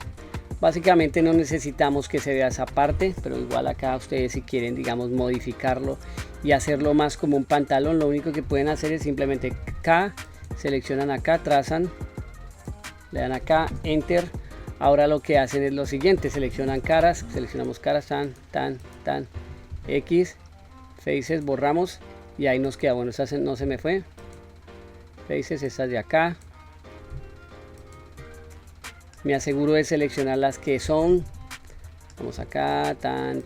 Básicamente no necesitamos que se vea esa parte, pero igual acá ustedes si quieren, digamos, modificarlo y hacerlo más como un pantalón, lo único que pueden hacer es simplemente K, seleccionan acá, trazan, le dan acá, enter. Ahora lo que hacen es lo siguiente, seleccionan caras, seleccionamos caras, tan, X, faces, borramos y ahí nos queda, bueno, esta no se me fue, faces, estas de acá. Me aseguro de seleccionar las que son, vamos acá, tan,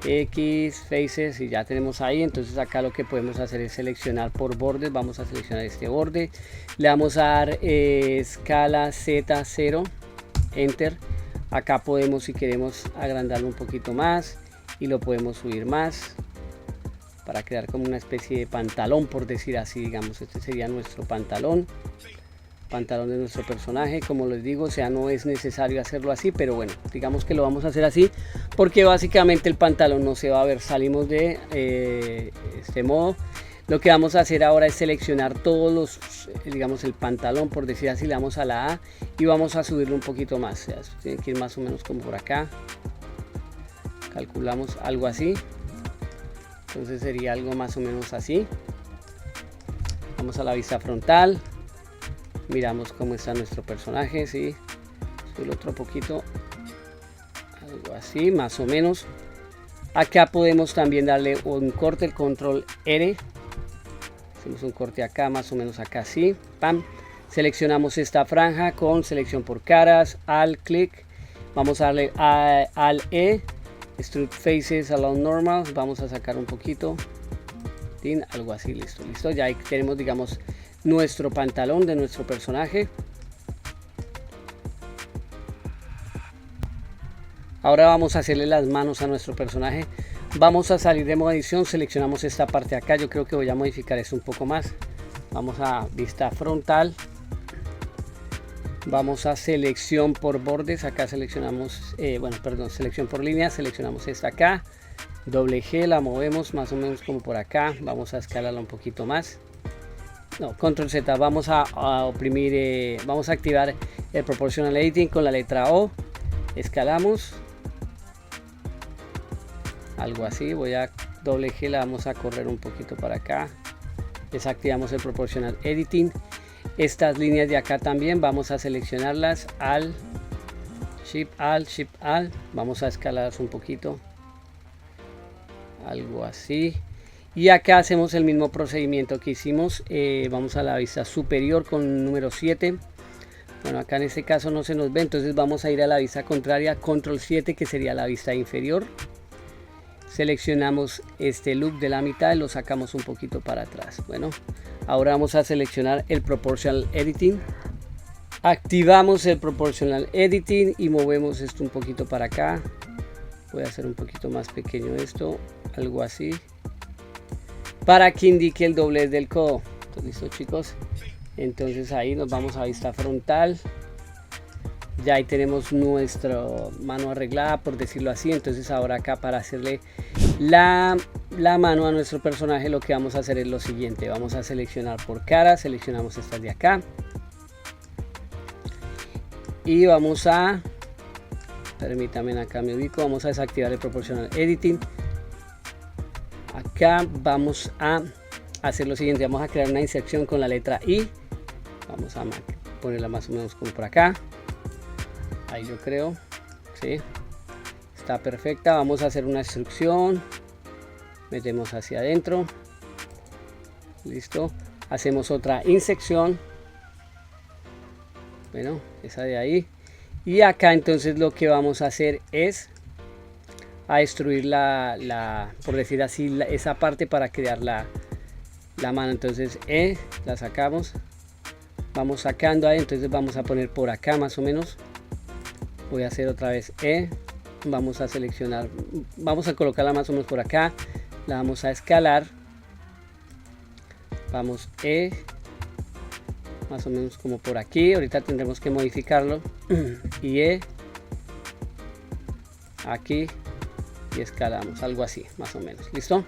X, faces, y ya tenemos ahí. Entonces acá lo que podemos hacer es seleccionar por bordes, vamos a seleccionar este borde, le vamos a dar escala Z0, enter. Acá podemos, si queremos, agrandarlo un poquito más y lo podemos subir más para crear como una especie de pantalón, por decir así, digamos. Este sería nuestro pantalón de nuestro personaje, como les digo, o sea, no es necesario hacerlo así, pero bueno, digamos que lo vamos a hacer así porque básicamente el pantalón no se va a ver. Salimos de este modo. Lo que vamos a hacer ahora es seleccionar todos los, digamos, el pantalón, por decir así, le damos a la A y vamos a subirlo un poquito más, o sea, tiene que ir más o menos como por acá, calculamos algo así, entonces sería algo más o menos así. Vamos a la vista frontal, miramos cómo está nuestro personaje, ¿sí? Subo otro poquito, algo así, más o menos. Acá podemos también darle un corte, el control R. Hacemos un corte acá, más o menos acá, así, pam. Seleccionamos esta franja con selección por caras, al clic. Vamos a darle al E, Extrude Faces Allow Normal. Vamos a sacar un poquito, algo así, listo. Ya ahí tenemos, digamos, nuestro pantalón de nuestro personaje. Ahora vamos a hacerle las manos a nuestro personaje. Vamos a salir de modo edición, seleccionamos esta parte acá. Yo creo que voy a modificar esto un poco más. Vamos a vista frontal, vamos a selección por bordes, acá seleccionamos selección por línea, seleccionamos esta acá, doble G, la movemos más o menos como por acá. Vamos a escalarla un poquito más, control Z, vamos a oprimir, vamos a activar el proportional editing con la letra O, escalamos algo así, voy a doble G, la vamos a correr un poquito para acá, desactivamos el proportional editing. Estas líneas de acá también vamos a seleccionarlas, al shift al, vamos a escalarlas un poquito, algo así. Y acá hacemos el mismo procedimiento que hicimos, vamos a la vista superior con número 7. Bueno, acá en este caso no se nos ve, entonces vamos a ir a la vista contraria, control 7, que sería la vista inferior. Seleccionamos este loop de la mitad y lo sacamos un poquito para atrás. Bueno, ahora vamos a seleccionar el proportional editing. Activamos el proportional editing y movemos esto un poquito para acá. Voy a hacer un poquito más pequeño esto, algo así, para que indique el doblez del codo. ¿Listo, chicos? Entonces ahí nos vamos a vista frontal. Ya ahí tenemos nuestra mano arreglada, por decirlo así. Entonces ahora acá, para hacerle la mano a nuestro personaje, lo que vamos a hacer es lo siguiente. Vamos a seleccionar por cara, seleccionamos estas de acá y vamos a, permítanme, acá me ubico, vamos a desactivar el Proportional Editing. Acá vamos a hacer lo siguiente, vamos a crear una inserción con la letra I. Vamos a ponerla más o menos como por acá. Ahí yo creo, ¿sí? Está perfecta. Vamos a hacer una extrusión. Metemos hacia adentro. Listo. Hacemos otra insección. Bueno, esa de ahí. Y acá entonces lo que vamos a hacer es a destruir por decir así, esa parte para crear la mano. Entonces la sacamos. Vamos sacando ahí. Entonces vamos a poner por acá más o menos. Voy a hacer otra vez vamos a seleccionar, vamos a colocarla más o menos por acá, la vamos a escalar, vamos más o menos como por aquí. Ahorita tendremos que modificarlo y aquí y escalamos, algo así más o menos. Listo.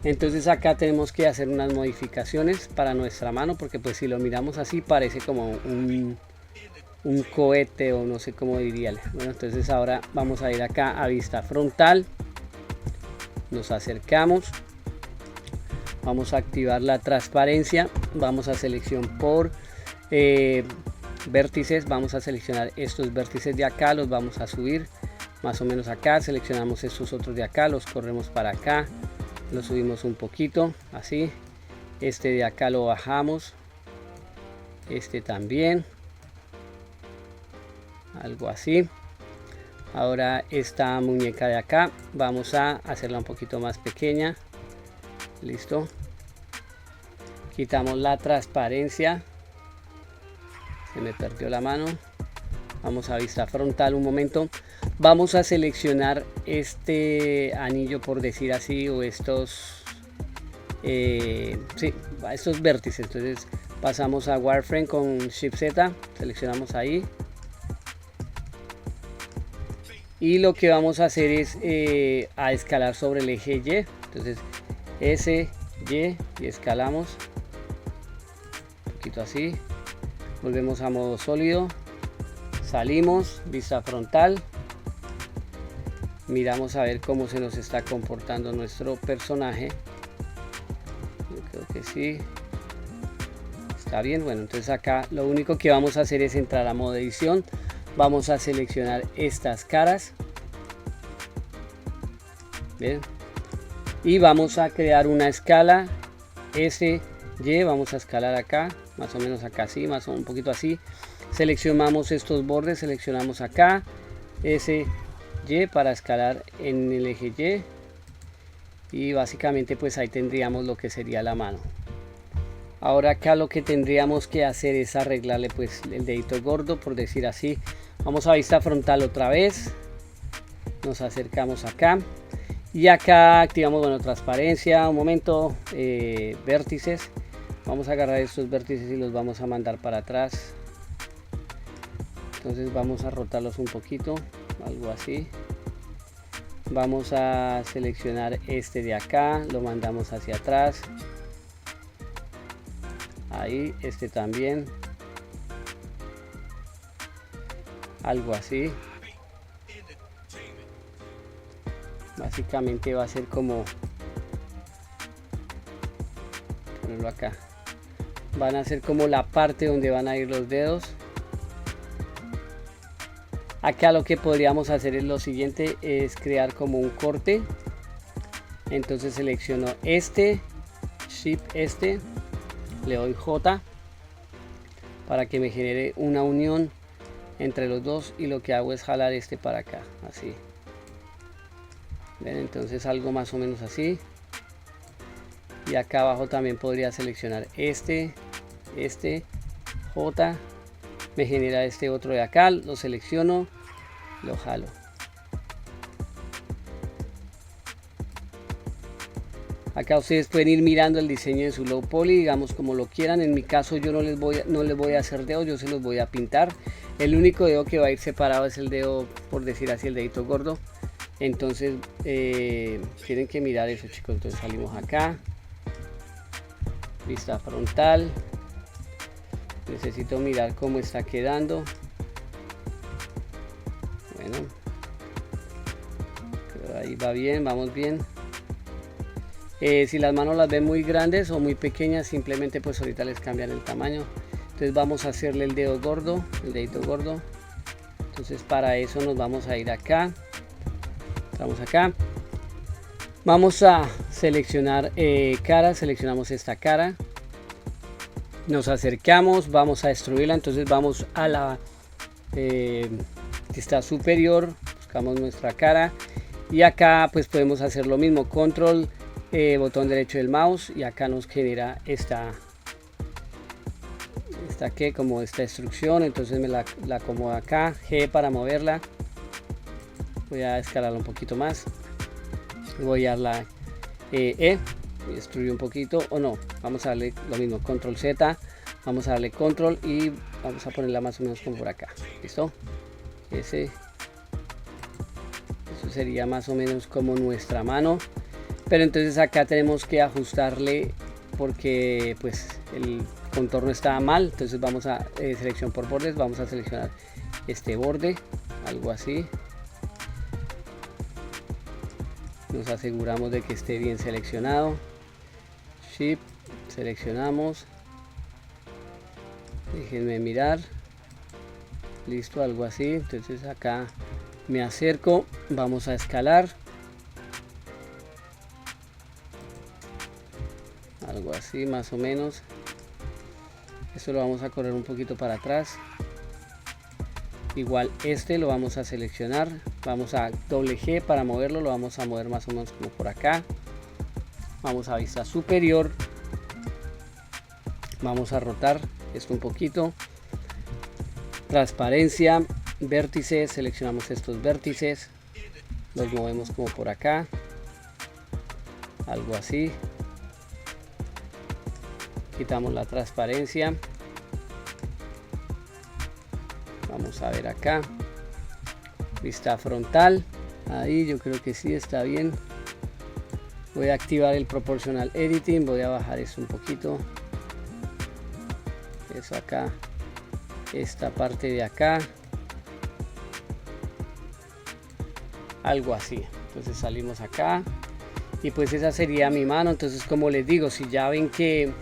Entonces acá tenemos que hacer unas modificaciones para nuestra mano, porque pues si lo miramos así parece como un cohete, o no sé cómo diría. Bueno, entonces ahora vamos a ir acá a vista frontal, nos acercamos, vamos a activar la transparencia, vamos a selección por vértices, vamos a seleccionar estos vértices de acá, los vamos a subir más o menos acá, seleccionamos estos otros de acá, los corremos para acá, los subimos un poquito así, este de acá lo bajamos, este también, algo así. Ahora esta muñeca de acá vamos a hacerla un poquito más pequeña. Listo. Quitamos la transparencia, se me perdió la mano. Vamos a vista frontal un momento. Vamos a seleccionar este anillo, por decir así, o estos estos vértices. Entonces pasamos a Wireframe con Shift Z, seleccionamos ahí. Y lo que vamos a hacer es a escalar sobre el eje Y. Entonces S, Y y escalamos un poquito así. Volvemos a modo sólido. Salimos, vista frontal. Miramos a ver cómo se nos está comportando nuestro personaje. Yo creo que sí. Está bien. Bueno, entonces acá lo único que vamos a hacer es entrar a modo edición. Vamos a seleccionar estas caras. Bien. Y vamos a crear una escala S, Y. Vamos a escalar acá, más o menos acá así, más o menos un poquito así. Seleccionamos estos bordes, seleccionamos acá S, Y para escalar en el eje Y. Y básicamente pues ahí tendríamos lo que sería la mano. Ahora acá lo que tendríamos que hacer es arreglarle pues el dedito gordo, por decir así. Vamos a vista frontal otra vez, nos acercamos acá y acá activamos, bueno, transparencia, un momento, vértices. Vamos a agarrar estos vértices y los vamos a mandar para atrás. Entonces vamos a rotarlos un poquito, algo así. Vamos a seleccionar este de acá, lo mandamos hacia atrás. Ahí, este también. Algo así. Básicamente va a ser como, ponerlo acá, van a ser como la parte donde van a ir los dedos. Acá lo que podríamos hacer es lo siguiente, es crear como un corte. Entonces selecciono este, Shift este, le doy J para que me genere una unión entre los dos, y lo que hago es jalar este para acá, así. ¿Ven? Entonces algo más o menos así. Y acá abajo también podría seleccionar este, J, me genera este otro de acá, lo selecciono, lo jalo. Acá ustedes pueden ir mirando el diseño de su low poly, digamos como lo quieran. En mi caso yo no les voy a hacer dedos, yo se los voy a pintar. El único dedo que va a ir separado es el dedo, por decir así, el dedito gordo. Entonces tienen que mirar eso, chicos. Entonces salimos acá, vista frontal. Necesito mirar cómo está quedando. Bueno, ahí va bien, vamos bien. Si las manos las ven muy grandes o muy pequeñas, simplemente pues ahorita les cambian el tamaño. Entonces vamos a hacerle el dedo gordo, el dedito gordo. Entonces para eso nos vamos a ir acá. Estamos acá. Vamos a seleccionar cara, seleccionamos esta cara. Nos acercamos, vamos a destruirla. Entonces vamos a la vista superior, buscamos nuestra cara. Y acá pues podemos hacer lo mismo, control, botón derecho del mouse, y acá nos genera esta como esta instrucción. Entonces me la acomodo acá, G para moverla. Voy a escalarla un poquito más, voy a darle E, destruir un poquito, o no, vamos a darle lo mismo, control Z, vamos a darle control y vamos a ponerla más o menos como por acá. Listo, eso sería más o menos como nuestra mano. Pero entonces acá tenemos que ajustarle porque pues el contorno está mal. Entonces vamos a selección por bordes, vamos a seleccionar este borde, algo así. Nos aseguramos de que esté bien seleccionado. Shift, seleccionamos. Déjenme mirar. Listo, algo así. Entonces acá me acerco, vamos a escalar. Algo así más o menos. Esto lo vamos a correr un poquito para atrás. Igual este lo vamos a seleccionar, vamos a doble G para moverlo, lo vamos a mover más o menos como por acá. Vamos a vista superior, vamos a rotar esto un poquito. Transparencia, vértices, seleccionamos estos vértices, los movemos como por acá, algo así. Quitamos la transparencia. Vamos a ver acá. Vista frontal. Ahí yo creo que sí está bien. Voy a activar el Proportional Editing. Voy a bajar esto un poquito. Eso acá. Esta parte de acá. Algo así. Entonces salimos acá. Y pues esa sería mi mano. Entonces, como les digo, si ya ven que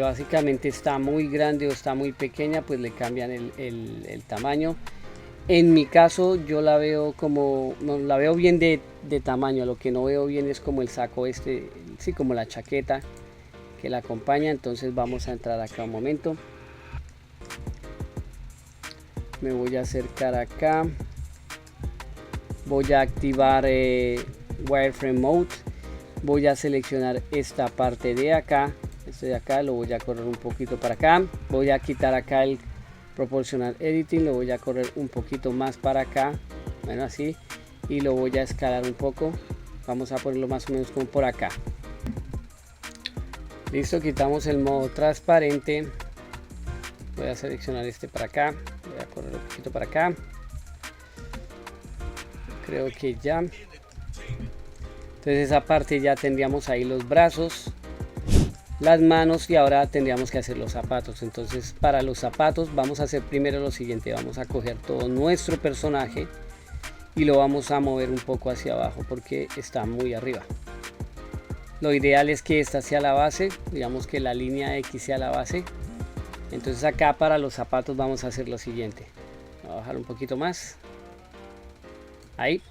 básicamente está muy grande o está muy pequeña, pues le cambian el tamaño. En mi caso yo la veo como, no, la veo bien de tamaño. Lo que no veo bien es como el saco este, sí, como la chaqueta que la acompaña. Entonces vamos a entrar acá un momento. Me voy a acercar acá. Voy a activar Wireframe Mode. Voy a seleccionar esta parte de acá. Este de acá lo voy a correr un poquito para acá. Voy a quitar acá el Proportional Editing. Lo voy a correr un poquito más para acá. Bueno, así. Y lo voy a escalar un poco. Vamos a ponerlo más o menos como por acá. Listo, quitamos el modo transparente. Voy a seleccionar este para acá. Voy a correr un poquito para acá. Creo que ya. Entonces esa parte ya tendríamos ahí los brazos, las manos, y ahora tendríamos que hacer los zapatos. Entonces para los zapatos vamos a hacer primero lo siguiente. Vamos a coger todo nuestro personaje y lo vamos a mover un poco hacia abajo porque está muy arriba. Lo ideal es que esta sea la base, digamos que la línea X sea la base. Entonces acá para los zapatos vamos a hacer lo siguiente. Voy a bajar un poquito más. Ahí.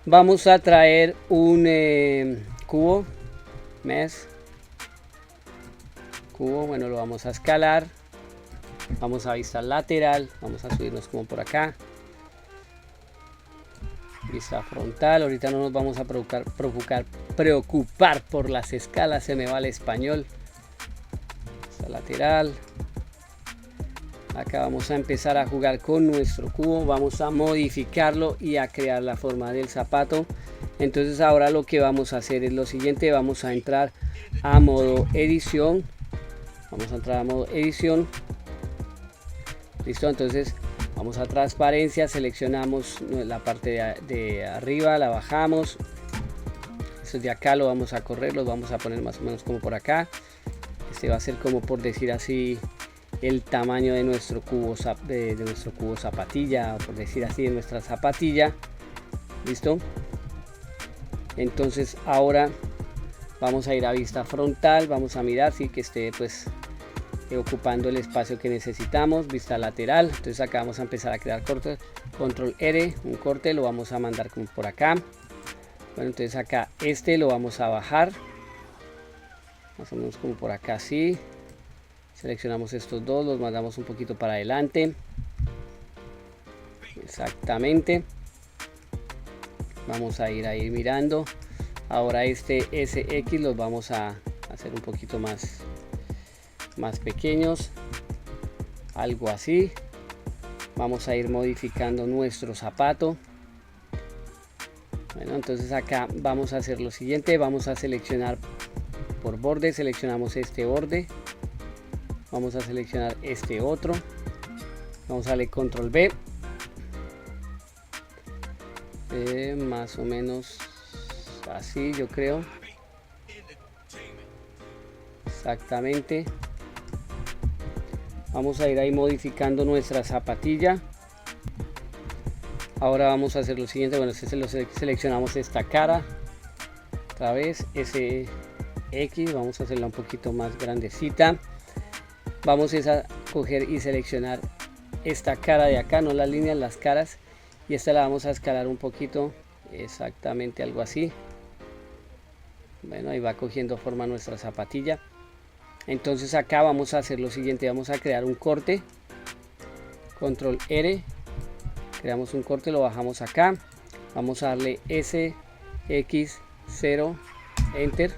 Vamos a traer un cubo, mesh, cubo, bueno, lo vamos a escalar. Vamos a vista lateral, vamos a subirnos como por acá. Vista frontal, ahorita no nos vamos a preocupar por las escalas, se me va el español. Vista lateral. Acá vamos a empezar a jugar con nuestro cubo, vamos a modificarlo y a crear la forma del zapato. Entonces ahora lo que vamos a hacer es lo siguiente, vamos a entrar a modo edición, listo. Entonces vamos a transparencia, seleccionamos la parte de arriba, la bajamos, esto de acá lo vamos a correr, los vamos a poner más o menos como por acá. Este va a ser como por decir así el tamaño de nuestro cubo, de nuestro cubo zapatilla, o por decir así de nuestra zapatilla, listo. Entonces ahora vamos a ir a vista frontal, vamos a mirar si que esté pues ocupando el espacio que necesitamos, vista lateral. Entonces acá vamos a empezar a crear cortes, control R, un corte lo vamos a mandar como por acá. Bueno, entonces acá este lo vamos a bajar más o menos como por acá, así. Seleccionamos estos dos, los mandamos un poquito para adelante, exactamente. Vamos a ir mirando. Ahora este SX los vamos a hacer un poquito más pequeños, algo así. Vamos a ir modificando nuestro zapato. Bueno, entonces acá vamos a hacer lo siguiente, vamos a seleccionar por borde, seleccionamos este borde, vamos a seleccionar este otro, vamos a darle control B, más o menos así yo creo, exactamente. Vamos a ir ahí modificando nuestra zapatilla. Ahora vamos a hacer lo siguiente, bueno, seleccionamos esta cara, otra vez SX, vamos a hacerla un poquito más grandecita. Vamos a coger y seleccionar esta cara de acá, no las líneas, las caras, y esta la vamos a escalar un poquito, exactamente algo así. Bueno, ahí va cogiendo forma nuestra zapatilla. Entonces acá vamos a hacer lo siguiente, vamos a crear un corte, control R, creamos un corte, lo bajamos acá, vamos a darle SX0, enter,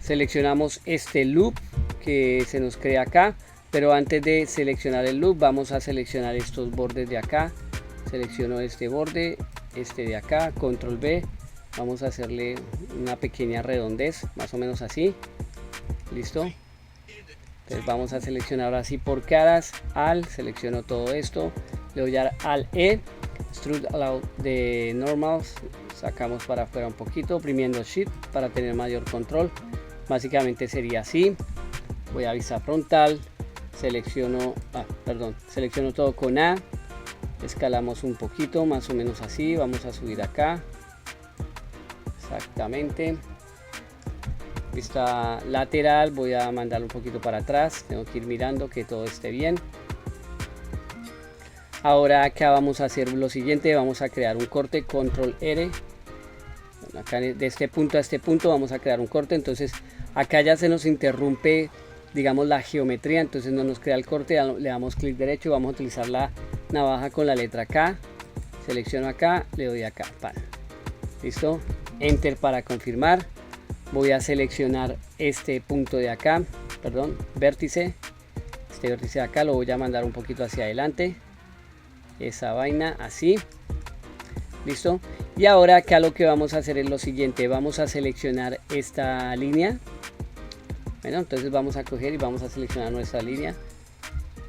seleccionamos este loop que se nos crea acá, pero antes de seleccionar el loop vamos a seleccionar estos bordes de acá. Selecciono este borde, este de acá, control B, vamos a hacerle una pequeña redondez, más o menos así, listo. Entonces vamos a seleccionar ahora sí por caras, selecciono todo esto, le voy a dar al E, extrude allow de normals, sacamos para afuera un poquito, oprimiendo shift para tener mayor control. Básicamente sería así. Voy a vista frontal, selecciono todo con A, escalamos un poquito, más o menos así, vamos a subir acá, exactamente. Vista lateral, voy a mandarlo un poquito para atrás, tengo que ir mirando que todo esté bien. Ahora acá vamos a hacer lo siguiente, vamos a crear un corte, control R. Bueno, acá de este punto a este punto vamos a crear un corte, entonces acá ya se nos interrumpe, digamos, la geometría, entonces no nos crea el corte, le damos clic derecho, vamos a utilizar la navaja con la letra K, selecciono acá, le doy acá, listo, enter para confirmar. Voy a seleccionar este punto de acá, vértice, este vértice de acá lo voy a mandar un poquito hacia adelante, esa vaina así, listo. Y ahora acá lo que vamos a hacer es lo siguiente, vamos a seleccionar esta línea. Bueno, entonces vamos a coger y vamos a seleccionar nuestra línea,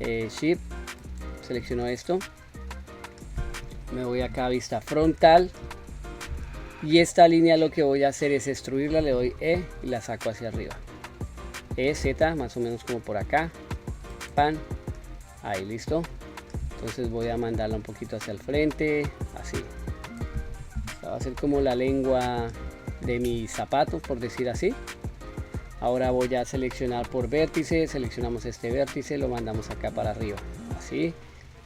shift, selecciono esto, me voy acá a vista frontal. Y esta línea lo que voy a hacer es extruirla, le doy E y la saco hacia arriba. Z, más o menos como por acá. Ahí, listo. Entonces voy a mandarla un poquito hacia el frente, así. Esta va a ser como la lengua de mi zapato, por decir así. Ahora voy a seleccionar por vértice, seleccionamos este vértice, lo mandamos acá para arriba, así.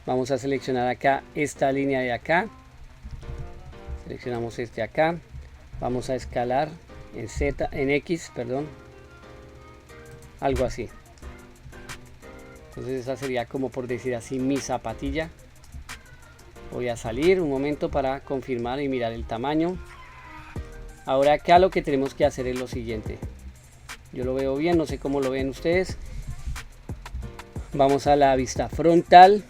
Vamos a seleccionar acá esta línea de acá. Seleccionamos este acá, vamos a escalar en X, algo así. Entonces esa sería como por decir así mi zapatilla. Voy a salir un momento para confirmar y mirar el tamaño. Ahora acá lo que tenemos que hacer es lo siguiente. Yo lo veo bien, no sé cómo lo ven ustedes. Vamos a la vista frontal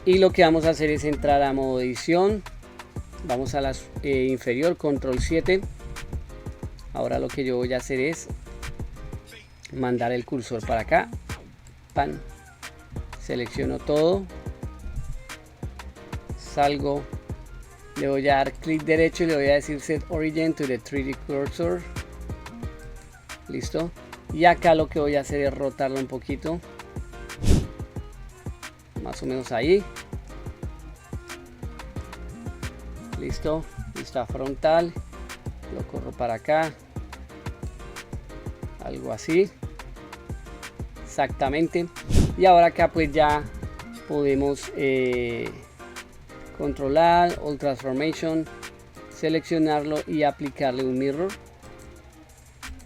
y lo que vamos a hacer es entrar a modo edición. vamos a la inferior, control 7. Ahora lo que yo voy a hacer es mandar el cursor para acá, pan, selecciono todo, salgo, le voy a dar clic derecho y le voy a decir set origin to the 3D cursor, listo, y acá lo que voy a hacer es rotarlo un poquito, más o menos ahí, listo, vista frontal, lo corro para acá, algo así, exactamente. Y ahora acá pues ya podemos controlar All Transformation, seleccionarlo y aplicarle un mirror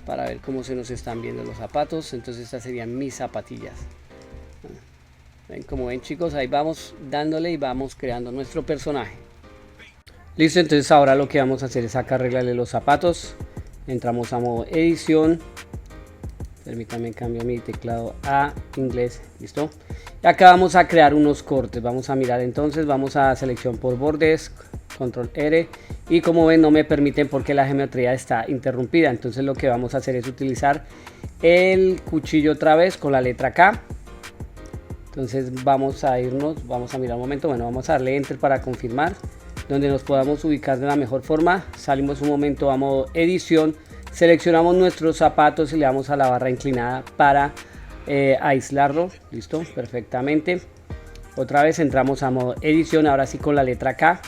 para ver cómo se nos están viendo los zapatos. Entonces estas serían mis zapatillas. ¿Ven? Como ven, chicos, ahí vamos dándole y vamos creando nuestro personaje. Listo, entonces ahora lo que vamos a hacer es acá arreglarle los zapatos. Entramos a modo edición. Permítanme cambio mi teclado a inglés, listo. Y acá vamos a crear unos cortes, vamos a mirar entonces, vamos a selección por bordes, control R, y como ven no me permiten porque la geometría está interrumpida, entonces lo que vamos a hacer es utilizar el cuchillo otra vez con la letra K. Entonces vamos a irnos, vamos a mirar un momento, bueno, vamos a darle enter para confirmar, donde nos podamos ubicar de la mejor forma. Salimos un momento a modo edición, seleccionamos nuestros zapatos y le damos a la barra inclinada para aislarlo, listo, perfectamente. Otra vez entramos a modo edición, ahora sí con la letra K.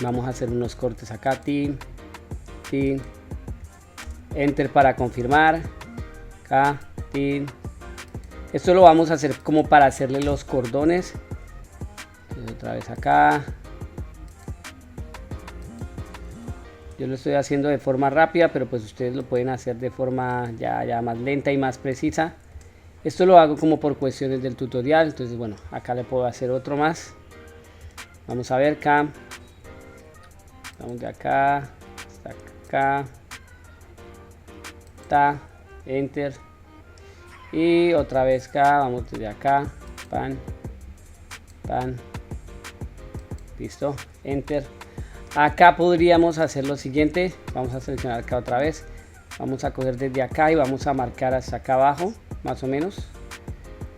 Vamos a hacer unos cortes acá, tin, tin, enter para confirmar, K, tin. Esto lo vamos a hacer como para hacerle los cordones. Entonces, otra vez acá. Yo lo estoy haciendo de forma rápida, pero pues ustedes lo pueden hacer de forma ya más lenta y más precisa. Esto lo hago como por cuestiones del tutorial. Entonces bueno, acá le puedo hacer otro más. Vamos a ver acá. Vamos de acá hasta acá. Ta, enter. Y otra vez acá, vamos desde acá. Pan, pan. Listo, enter. Acá podríamos hacer lo siguiente, vamos a seleccionar acá otra vez, vamos a coger desde acá y vamos a marcar hasta acá abajo, más o menos,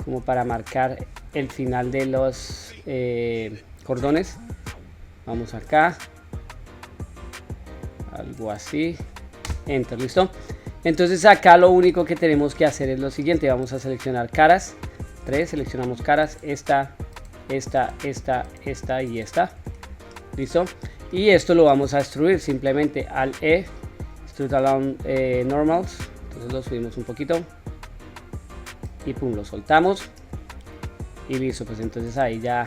como para marcar el final de los cordones. Vamos acá, algo así, enter, listo. Entonces acá lo único que tenemos que hacer es lo siguiente, vamos a seleccionar caras, 3, seleccionamos caras, esta y esta, listo. Y esto lo vamos a extruir simplemente al E, extrude along normals, entonces lo subimos un poquito y pum, lo soltamos y listo. Pues entonces ahí ya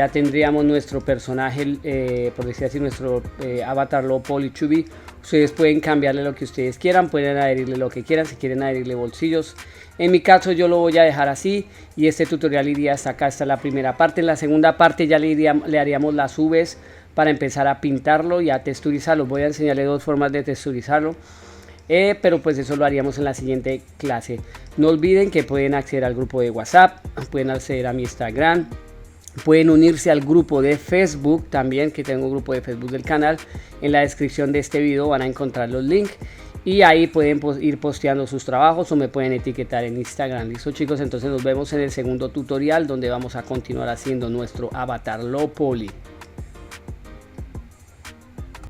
tendríamos nuestro personaje, por decir así, nuestro avatar low poly chubby. Ustedes pueden cambiarle lo que ustedes quieran, pueden adherirle lo que quieran, si quieren adherirle bolsillos. En mi caso yo lo voy a dejar así y este tutorial iría hasta acá, esta es la primera parte. En la segunda parte ya le haríamos las V's para empezar a pintarlo y a texturizarlo. Voy a enseñarle dos formas de texturizarlo, pero pues eso lo haríamos en la siguiente clase. No olviden que pueden acceder al grupo de WhatsApp, pueden acceder a mi Instagram, pueden unirse al grupo de Facebook también, que tengo un grupo de Facebook del canal. En la descripción de este video van a encontrar los links y ahí pueden ir posteando sus trabajos o me pueden etiquetar en Instagram. Listo, chicos, entonces nos vemos en el segundo tutorial donde vamos a continuar haciendo nuestro avatar low poly.